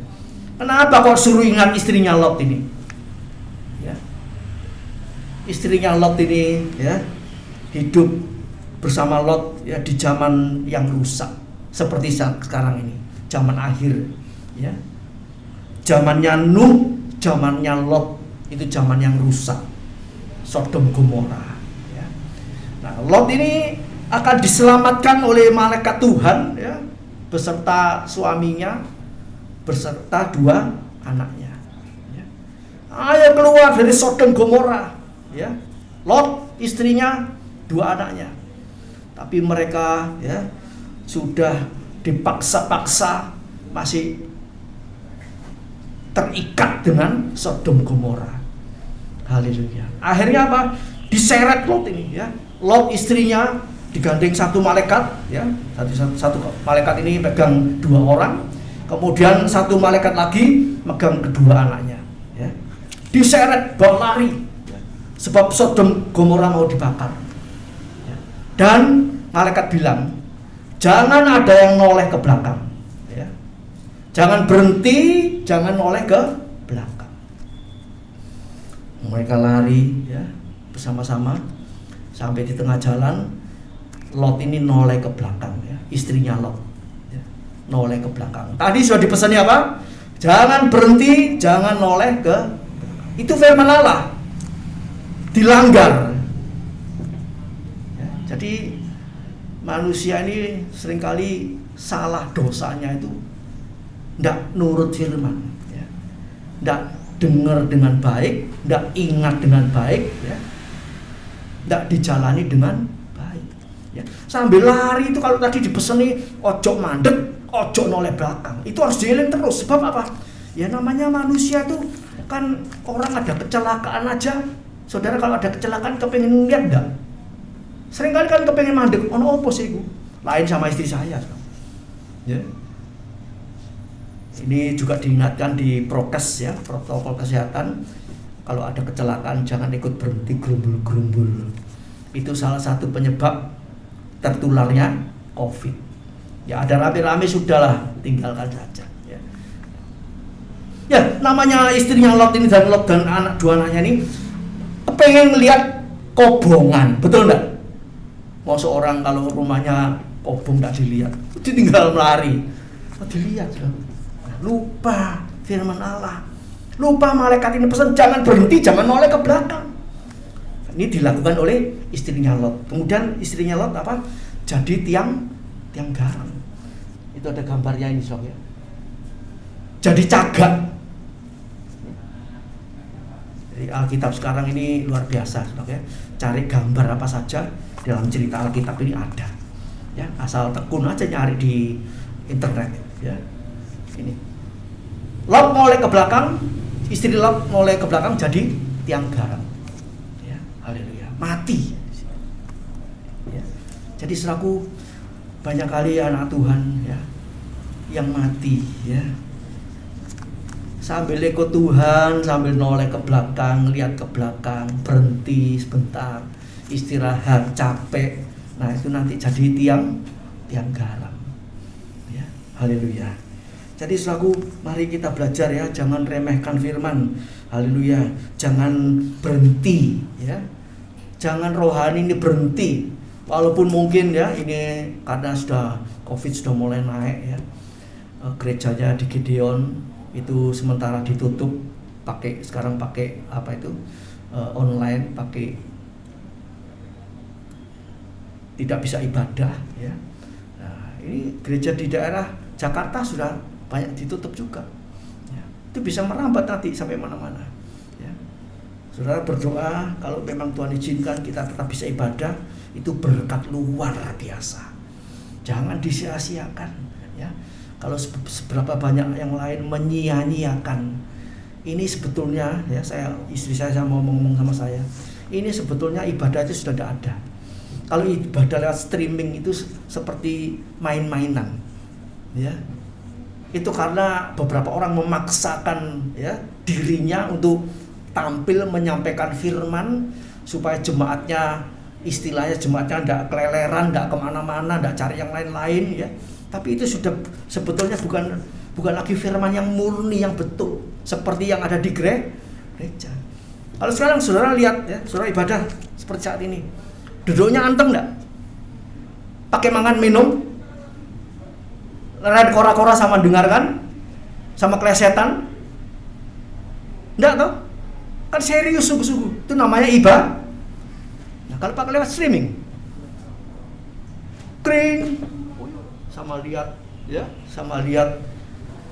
Kenapa kok suruh ingat istrinya Lot ini? Ya. Istrinya Lot ini, ya, hidup bersama Lot, ya, di zaman yang rusak seperti sekarang ini, zaman akhir, ya. Zamannya Nuh, zamannya Lot itu zaman yang rusak, Sodom Gomora, ya. Nah, Lot ini akan diselamatkan oleh malaikat Tuhan, ya, beserta suaminya, beserta 2 anaknya, ya. Ayo keluar dari Sodom Gomora, ya. Lot, istrinya, 2 anaknya. Tapi mereka, ya, sudah dipaksa-paksa, masih terikat dengan Sodom Gomora. Haleluya. Akhirnya apa? Diseret Lot ini, ya. Lot istrinya digandeng 1 malaikat, ya. Satu malaikat ini pegang 2 orang. Kemudian 1 malaikat lagi megang kedua anaknya, ya. Diseret, bawa lari, ya. Sebab Sodom Gomora mau dibakar, ya. Dan malaikat bilang, jangan ada yang noleh ke belakang, ya. Jangan berhenti, jangan noleh ke belakang. Mereka lari, ya, bersama-sama sampai di tengah jalan. Lot ini noleh ke belakang, ya. Istrinya Lot, ya, noleh ke belakang. Tadi sudah dipesannya apa? Jangan berhenti, jangan noleh ke belakang. Itu firman Allah, dilanggar, ya. Jadi manusia ini seringkali salah dosanya itu tidak nurut firman, ya. Tidak dengar dengan baik, tidak ingat dengan baik, ya. Tidak dijalani dengan baik, ya. Sambil lari itu kalau tadi dipeseni ojo mandek, ojo noleh belakang, itu harus dieling terus. Sebab apa? Ya namanya manusia tuh kan, orang ada kecelakaan aja, saudara kalau ada kecelakaan kepengen lihat enggak? Seringkali kan kepengen mandek, ono opo sih iku? Lain sama istri saya, ya. Ini juga diingatkan di prokes, ya, protokol kesehatan. Kalau ada kecelakaan jangan ikut berhenti gerumbul-gerumbul. Itu salah satu penyebab tertularnya COVID. Ya ada rame-rame sudahlah, tinggalkan saja, ya. Ya namanya istrinya Lot ini dan Lot dan 2 anaknya ini kepengen melihat kobongan, betul enggak? Mau seorang kalau rumahnya kobong enggak dilihat, ditinggal melari, dilihat, ya. Lupa firman Allah, lupa malaikat ini pesan jangan berhenti, jangan noleh ke belakang. Ini dilakukan oleh istrinya Lot. Kemudian istrinya Lot apa? Jadi tiang garam. Itu ada gambarnya ini, sob, ya. Jadi cagak. Jadi Alkitab sekarang ini luar biasa, sob, ya. Cari gambar apa saja dalam cerita Alkitab ini ada, ya. Asal tekun aja nyari di internet, ya. Ini Lot noleh ke belakang, istri Lot noleh ke belakang jadi tiang garam. mati. Ya. Jadi saudaraku, banyak kali anak Tuhan ya yang mati ya. Sambil ikut Tuhan, sambil noleh ke belakang, lihat ke belakang, berhenti sebentar, istirahat, capek. Nah itu nanti jadi tiang garam. Ya, haleluya. Jadi saudaraku, mari kita belajar ya, jangan remehkan firman. Haleluya. Jangan berhenti ya. Jangan rohani ini berhenti. Walaupun mungkin ya ini karena sudah Covid sudah mulai naik ya. Gerejanya di Gideon itu sementara ditutup, sekarang pakai apa itu online, pakai tidak bisa ibadah ya. Nah, ini gereja di daerah Jakarta sudah banyak ditutup juga ya. Itu bisa merambat nanti sampai mana-mana ya. Saudara berdoa, kalau memang Tuhan izinkan kita tetap bisa ibadah, itu berkat luar biasa, jangan disia-siakan ya. Kalau seberapa banyak yang lain menyia-nyiakan, ini sebetulnya ya, istri saya mau ngomong sama saya, ini sebetulnya ibadah itu sudah tidak ada. Kalau ibadah lewat streaming itu seperti main-mainan ya. Itu karena beberapa orang memaksakan ya dirinya untuk tampil menyampaikan firman supaya jemaatnya, istilahnya jemaatnya tidak keleleran, tidak kemana-mana, tidak cari yang lain-lain ya. Tapi itu sudah sebetulnya bukan lagi firman yang murni, yang betul, seperti yang ada di gereja. Kalau sekarang saudara lihat ya, saudara ibadah seperti saat ini, duduknya anteng enggak? Pakai makan minum, leren kora-kora sama dengarkan, sama klesetan, enggak toh? Kan serius sungguh-sungguh. Itu namanya ibadah. Nah kalau pakai lewat streaming, kring, sama lihat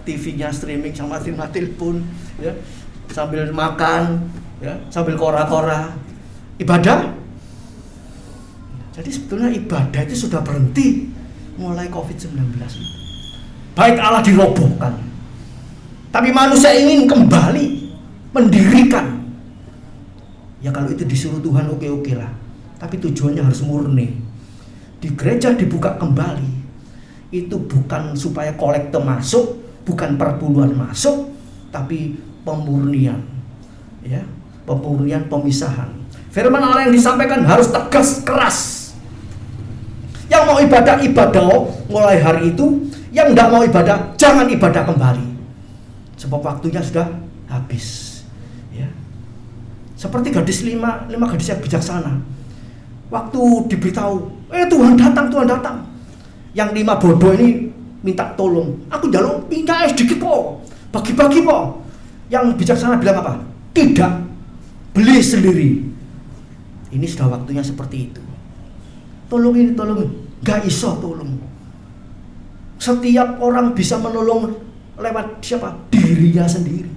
TV-nya streaming, sama telepon ya, sambil makan ya, sambil kora-kora, ibadah. Jadi sebetulnya ibadah itu sudah berhenti mulai Covid-19 itu. Bait Allah dirobohkan, tapi manusia ingin kembali mendirikan. Ya kalau itu disuruh Tuhan oke lah, tapi tujuannya harus murni. Di gereja dibuka kembali, itu bukan supaya kolekte masuk, bukan perpuluhan masuk, tapi pemurnian ya, pemurnian, pemisahan. Firman Allah yang disampaikan harus tegas, keras. Yang mau ibadah mulai hari itu, yang tidak mau ibadah jangan ibadah kembali, sebab waktunya sudah habis ya. Seperti gadis lima gadis yang bijaksana, waktu diberitahu Tuhan datang, yang 5 bodoh ini minta tolong, aku jaluk minta sedikit po, bagi-bagi po. Yang bijaksana bilang apa? Tidak, beli sendiri. Ini sudah waktunya seperti itu. Tolong, gak iso tolong. Setiap orang bisa menolong lewat siapa? Dirinya sendiri.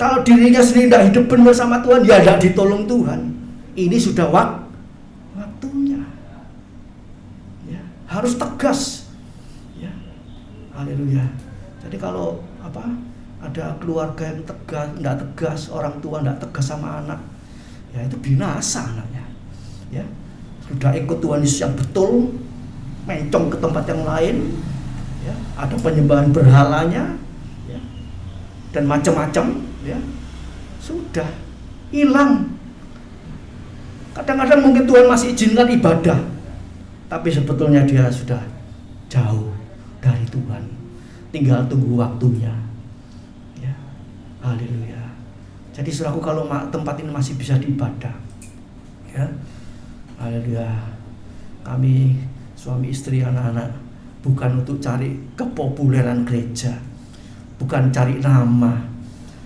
Kalau dirinya sendiri tidak hidup benar sama Tuhan, ya tidak ditolong Tuhan. Ini sudah waktunya ya, harus tegas ya. Haleluya. Jadi kalau ada keluarga yang tegas, tidak tegas, orang tua tidak tegas sama anak, ya itu binasa anaknya ya. Sudah ikut Tuhan Yesus yang betul, mencong ke tempat yang lain ya, ada penyembahan berhalanya ya, dan macam-macam ya, sudah hilang. Kadang-kadang mungkin Tuhan masih izinkan ibadah, tapi sebetulnya dia sudah jauh dari Tuhan, tinggal tunggu waktunya ya. Haleluya. Jadi saudaraku, kalau tempat ini masih bisa diibadah ya, haleluya. Kami suami istri anak-anak bukan untuk cari kepopuleran gereja, bukan cari nama,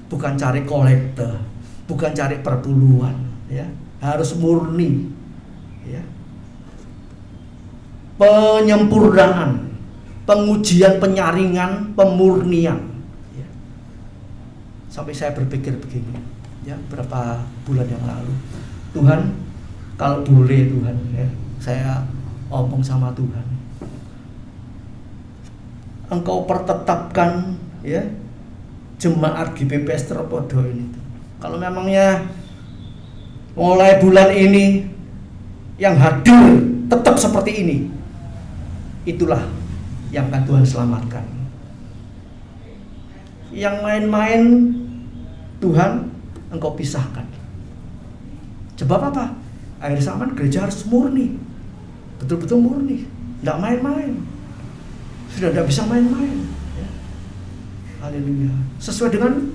bukan cari kolekte, bukan cari perpuluhan ya. Harus murni ya. Penyempurnaan, pengujian, penyaringan, pemurnian ya. Sampai saya berpikir begini ya, berapa bulan yang lalu, Tuhan kalau boleh Tuhan ya, saya omong sama Tuhan, Engkau pertetapkan ya jemaat GPPS Tropodo ini. Kalau memangnya mulai bulan ini yang hadir tetap seperti ini. Itulah yang akan Tuhan selamatkan. Yang main-main Tuhan Engkau pisahkan. Sebab apa? Akhir zaman gereja harus murni, betul-betul murni, tidak main-main. Sudah tidak bisa main-main. Ya. Haleluya. Sesuai dengan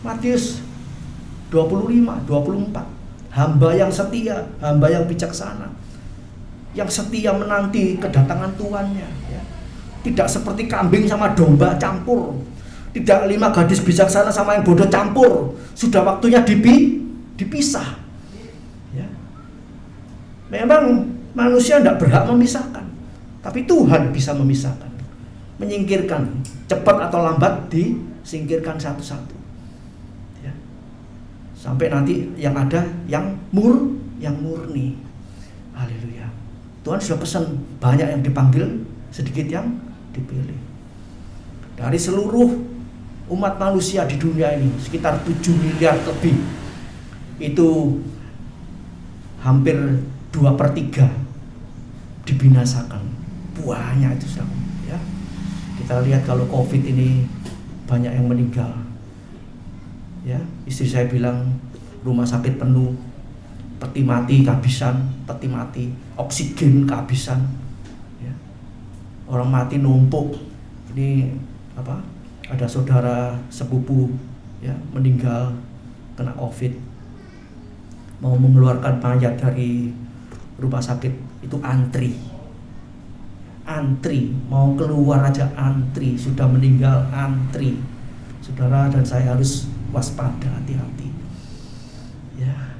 Matius 25-24. Hamba yang setia, hamba yang bijaksana, yang setia menanti kedatangan tuannya. Ya. Tidak seperti kambing sama domba campur. Tidak 5 gadis bijaksana sama yang bodoh campur. Sudah waktunya dipisah. Ya. Memang manusia tidak berhak memisahkan, tapi Tuhan bisa memisahkan, menyingkirkan, cepat atau lambat disingkirkan satu-satu. Ya. Sampai nanti yang ada yang murni. Haleluya. Tuhan sudah pesan, banyak yang dipanggil, sedikit yang dipilih. Dari seluruh umat manusia di dunia ini, sekitar 7 miliar lebih, itu hampir 2/3 dibinasakan. Banyak itu, saudara. Ya. Kita lihat kalau COVID ini banyak yang meninggal. Ya, istri saya bilang rumah sakit penuh, peti mati kehabisan, peti mati, oksigen kehabisan. Ya. Orang mati numpuk. Ini apa? Ada saudara sepupu ya meninggal kena COVID. Mau mengeluarkan mayat dari rumah sakit itu antri, mau keluar aja antri, sudah meninggal antri. Saudara dan saya harus waspada, hati-hati. Ya,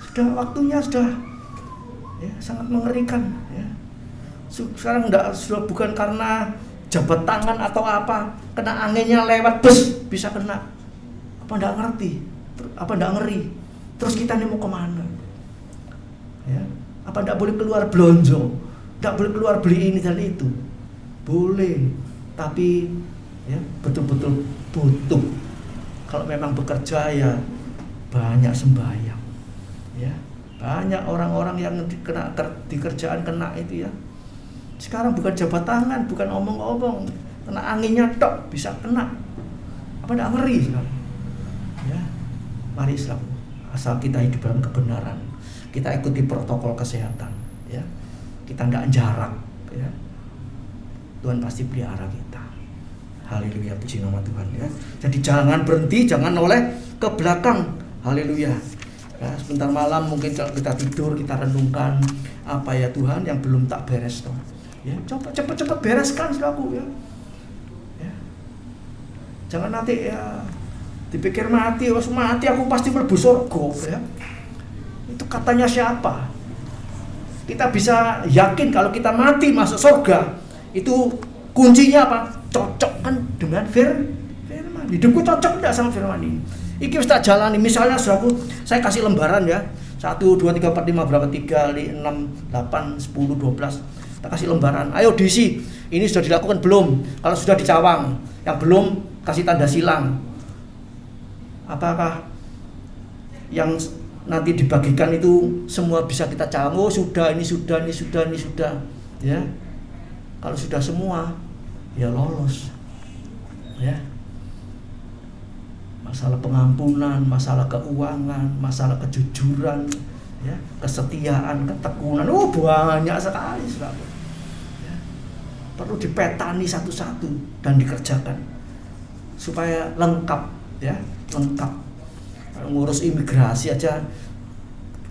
sudah waktunya sudah, ya, sangat mengerikan. Ya. Sekarang sudah bukan karena jabat tangan atau apa, kena anginnya lewat bus bisa kena. Apa enggak ngerti? Apa enggak ngeri? Terus kita ini mau kemana? Ya, apa enggak boleh keluar belonjo? Enggak boleh keluar beli ini dan itu? Boleh, tapi ya betul-betul butuh. Kalau memang bekerja ya banyak sembahyang. Ya, banyak orang-orang yang di kerjaan kena itu ya. Sekarang bukan jabat tangan, bukan omong-omong, kena anginnya tok bisa kena. Apa enggak ngeri sekarang? Ya, mari Islam, asal kita hidup dalam kebenaran, kita ikuti protokol kesehatan, ya, kita enggak jarak, ya, Tuhan pasti pelihara kita. Haleluya, puji nama Tuhan, ya. Jadi jangan berhenti, jangan noleh ke belakang. Haleluya. Ya, sebentar malam mungkin kita tidur, kita renungkan apa ya Tuhan yang belum tak beres toh. Ya, coba cepat-cepat bereskan saudaraku, ya. Ya. Jangan nanti ya dipikir mati aku pasti mlebu surga, ya. Itu katanya siapa? Kita bisa yakin kalau kita mati masuk surga, itu kuncinya apa? Cocokkan dengan firman. Hidupku cocok enggak sama firman ini? Iki wis tak jalani. Misalnya saudaraku, saya kasih lembaran ya. 1 2 3 4 5 berapa? 3 6 8 10 12. Kita kasih lembaran, ayo diisi. Ini sudah dilakukan belum? Kalau sudah dicawang, yang belum kasih tanda silang. Apakah yang nanti dibagikan itu semua bisa kita cawang? Oh sudah, ini sudah. Ya, kalau sudah semua, ya lolos. Ya, masalah pengampunan, masalah keuangan, masalah kejujuran, ya, kesetiaan, ketekunan, banyak sekali, saudara. Ya, perlu dipetani satu-satu dan dikerjakan supaya lengkap, ya, lengkap. Ngurus imigrasi aja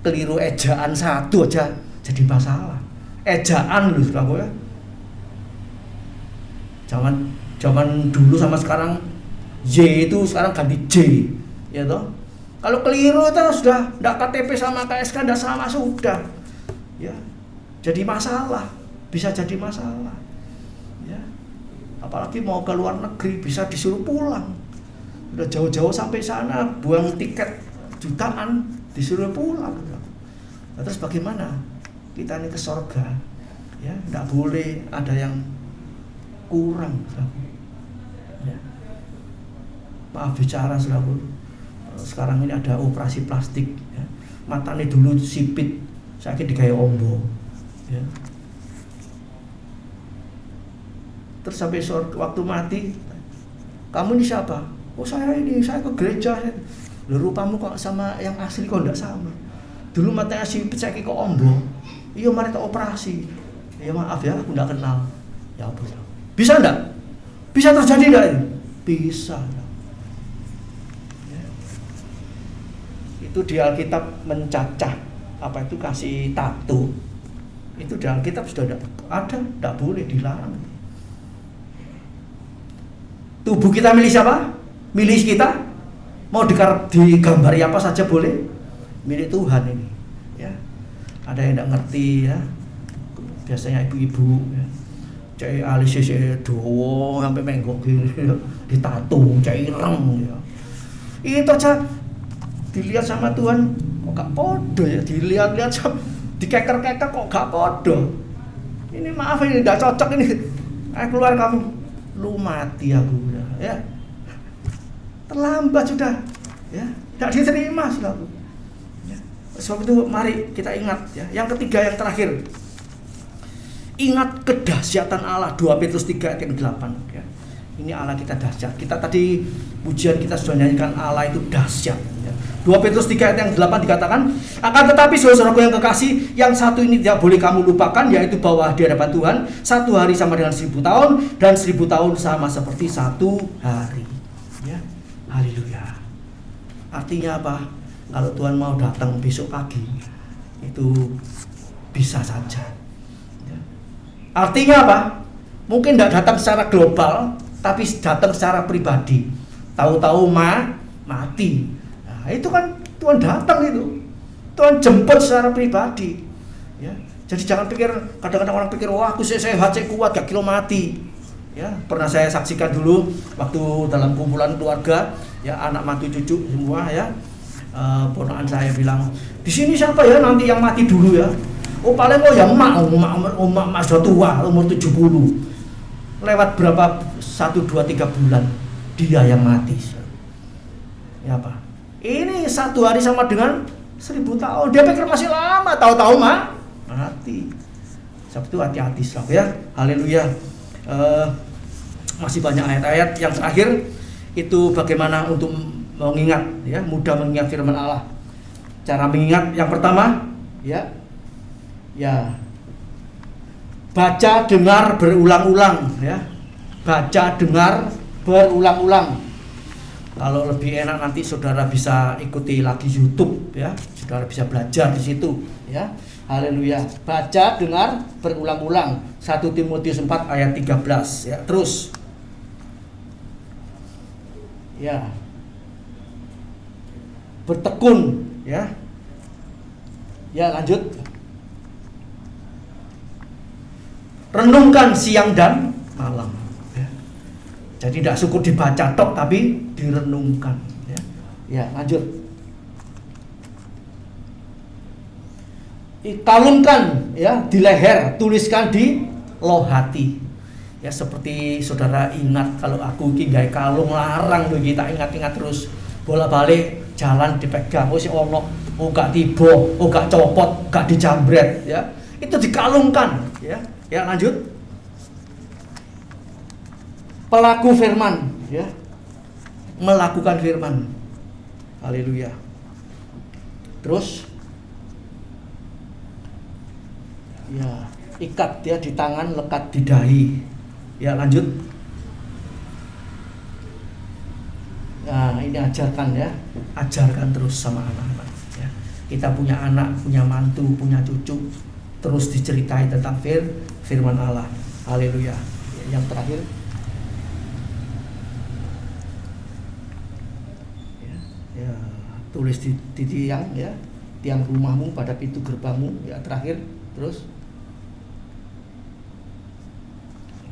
keliru ejaan satu aja jadi masalah. Ejaan loh, saudara, ya. Zaman dulu sama sekarang Y itu sekarang ganti J, ya toh. Kalau keliru itu sudah enggak KTP sama KSK enggak sama sudah. Ya. Jadi masalah, bisa jadi masalah. Ya. Apalagi mau ke luar negeri bisa disuruh pulang. Udah jauh-jauh sampai sana buang tiket jutaan disuruh pulang. Nah, terus bagaimana? Kita ini ke surga. Ya, enggak boleh ada yang kurang. Ya. Maaf bicara saudaraku, sekarang ini ada operasi plastik, ya. matanya dulu sipit, saiki digawe ombo. Ya. Terus sampai waktu mati, kamu ini siapa? Oh saya ke gereja. Loh, rupamu kok sama yang asli kok enggak sama. Dulu matanya sipit, saiki kok ombo. Iya mari tak operasi. Ya maaf ya, aku enggak kenal. Ya apa ya? Bisa enggak? Bisa terjadi enggak ini? Bisa. Ya. Itu di Alkitab mencacah, apa itu kasih tato. Itu di Alkitab sudah ada, enggak boleh, dilarang. Tubuh kita milik siapa? Milik kita. Mau digambari apa saja boleh. Milik Tuhan ini. Ya. Ada yang enggak ngerti ya. Biasanya ibu-ibu ya. Cek alis dowo sampai menggok gini ya. Ditato, cek ireng ya. Itu aja dilihat sama Tuhan kok gak podo ya. Dilihat-lihat dikeker-keker kok gak podo. Ini maaf ini gak cocok ini. Ayo keluar kamu. Lu mati aku ya. Terlambat sudah ya. Tidak diterima sudah. Ya. Sebab itu mari kita ingat ya. Yang ketiga, yang terakhir. Ingat kedahsyatan Allah, 2 Petrus 3 ayat yang 8 ya. Ini Allah kita dahsyat. Kita tadi pujian kita sudah nyanyikan Allah itu dahsyat ya. 2 Petrus 3 ayat yang 8 dikatakan, akan tetapi saudaraku yang kekasih, yang satu ini tidak boleh kamu lupakan, yaitu bahwa di hadapan Tuhan 1 hari sama dengan 1000 tahun, dan 1000 tahun sama seperti 1 hari ya. Haleluya. Artinya apa? Kalau Tuhan mau datang besok pagi, itu bisa saja. Artinya apa? Mungkin tidak datang secara global, tapi datang secara pribadi. Tahu-tahu mati. Nah, itu kan Tuhan datang itu. Tuhan jemput secara pribadi. Ya. Jadi jangan pikir, kadang-kadang orang pikir, wah aku sehat, saya kuat, gak kilo mati. Ya, pernah saya saksikan dulu waktu dalam kumpulan keluarga, ya anak mantu cucu semua ya. Ponakan saya bilang, di sini siapa ya nanti yang mati dulu ya? Oh paling ya emak sudah tua, umur 70. Lewat berapa 1, 2, 3 bulan dia yang mati. Ya apa? Ini 1 hari sama dengan 1000 tahun. Dia pikir masih lama, tahu-tahu mati. Sebab itu hati-hati saudara ya. Haleluya. Masih banyak ayat-ayat. Yang terakhir itu bagaimana untuk mengingat ya, mudah mengingat firman Allah. Cara mengingat yang pertama ya baca dengar berulang-ulang ya. Baca dengar berulang-ulang. Kalau lebih enak nanti saudara bisa ikuti lagi YouTube ya. Saudara bisa belajar di situ ya. Haleluya. Baca dengar berulang-ulang. 1 Timotius 4 ayat 13 ya. Terus ya. Bertekun ya. Ya lanjut. Renungkan siang dan malam ya. Jadi tidak cukup dibaca tok tapi direnungkan ya. Ya lanjut. Kalungkan ya di leher, tuliskan di loh hati ya. Seperti saudara ingat, kalau aku iki gawe kalung larang lho, kita ingat-ingat terus bolak-balik jalan dipegang, si ono, gak tiba, gak copot, gak dijambret ya. Itu dikalungkan ya. Ya lanjut. Pelaku firman ya. Melakukan firman. Haleluya. Terus ya, ikat ya di tangan, lekat di dahi. Ya lanjut. Nah, ini ajarkan ya. Ajarkan terus sama anak-anak ya. Kita punya anak, punya mantu, punya cucu, terus diceritai tentang firman Allah. Haleluya. Yang terakhir ya, tulis di tiang ya, tiang rumahmu, pada pintu gerbangmu ya. Terakhir terus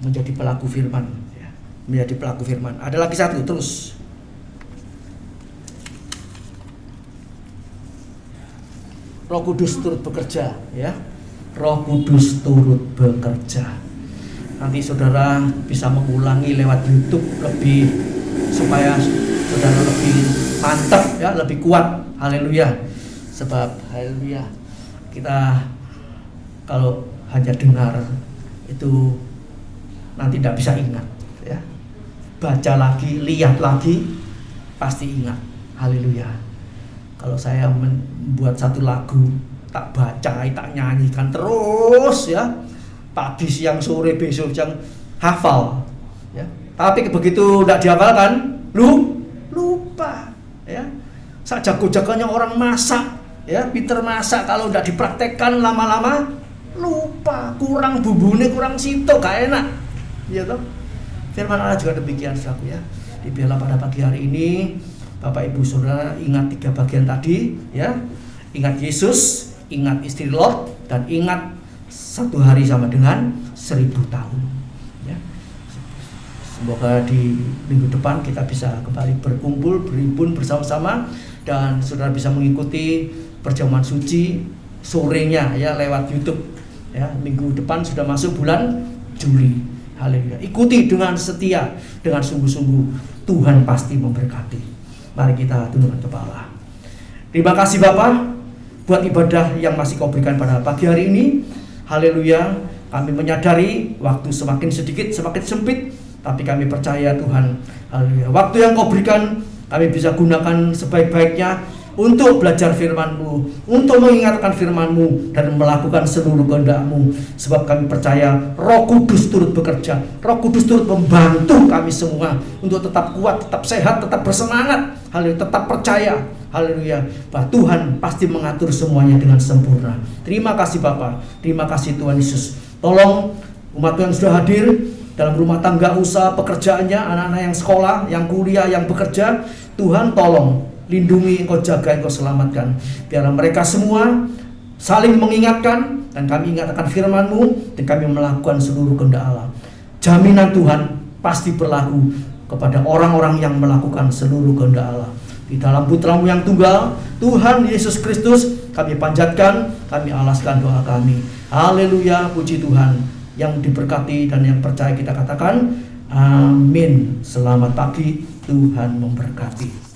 menjadi pelaku firman ya. Menjadi pelaku firman. Ada lagi satu terus. Roh Kudus turut bekerja ya. Roh Kudus turut bekerja. Nanti saudara bisa mengulangi lewat YouTube lebih, supaya saudara lebih mantap ya, lebih kuat. Haleluya. Sebab haleluya, kita kalau hanya dengar itu nanti tidak bisa ingat ya. Baca lagi, lihat lagi, pasti ingat. Haleluya. Kalau saya membuat satu lagu, tak baca, tak nyanyikan terus ya, pagi, siang, sore, besok, yang hafal ya. Tapi begitu tidak dihafalkan, lupa ya. Sak jago-jagonya orang masak ya, pinter masak, kalau tidak dipraktekkan lama-lama lupa, kurang bumbune, kurang sito, gak enak ya toh. Firman Allah juga demikian saudaraku ya. Biarlah pada pagi hari ini Bapak Ibu Saudara ingat 3 bagian tadi ya. Ingat Yesus, ingat istri Lot, dan ingat 1 hari sama dengan 1000 tahun ya. Semoga di minggu depan kita bisa kembali berkumpul, berhimpun bersama-sama, dan saudara bisa mengikuti perjamuan suci sorenya ya lewat YouTube ya. Minggu depan sudah masuk bulan Juli. Haleluya. Ikuti dengan setia, dengan sungguh-sungguh, Tuhan pasti memberkati. Mari kita tundukkan kepala. Terima kasih Bapa buat ibadah yang masih Kau berikan pada pagi hari ini. Haleluya. Kami menyadari waktu semakin sedikit, semakin sempit, tapi kami percaya Tuhan, haleluya, waktu yang Kau berikan kami bisa gunakan sebaik-baiknya untuk belajar firman-Mu, untuk mengingatkan firman-Mu, dan melakukan seluruh kehendak-Mu. Sebab kami percaya Roh Kudus turut bekerja, Roh Kudus turut membantu kami semua untuk tetap kuat, tetap sehat, tetap bersemangat, haleluya, tetap percaya, haleluya, bahwa Tuhan pasti mengatur semuanya dengan sempurna. Terima kasih Bapa, terima kasih Tuhan Yesus. Tolong umat yang sudah hadir dalam rumah tangga, usaha, pekerjaannya, anak-anak yang sekolah, yang kuliah, yang bekerja, Tuhan tolong lindungi, Engkau jaga, Engkau selamatkan. Biarlah mereka semua saling mengingatkan, dan kami ingatkan firman-Mu, dan kami melakukan seluruh kehendak Allah. Jaminan Tuhan pasti berlaku kepada orang-orang yang melakukan seluruh kehendak Allah. Di dalam Putra-Mu yang tunggal, Tuhan Yesus Kristus, kami panjatkan, kami alaskan doa kami. Haleluya, puji Tuhan. Yang diberkati dan yang percaya kita katakan amin. Selamat pagi, Tuhan memberkati.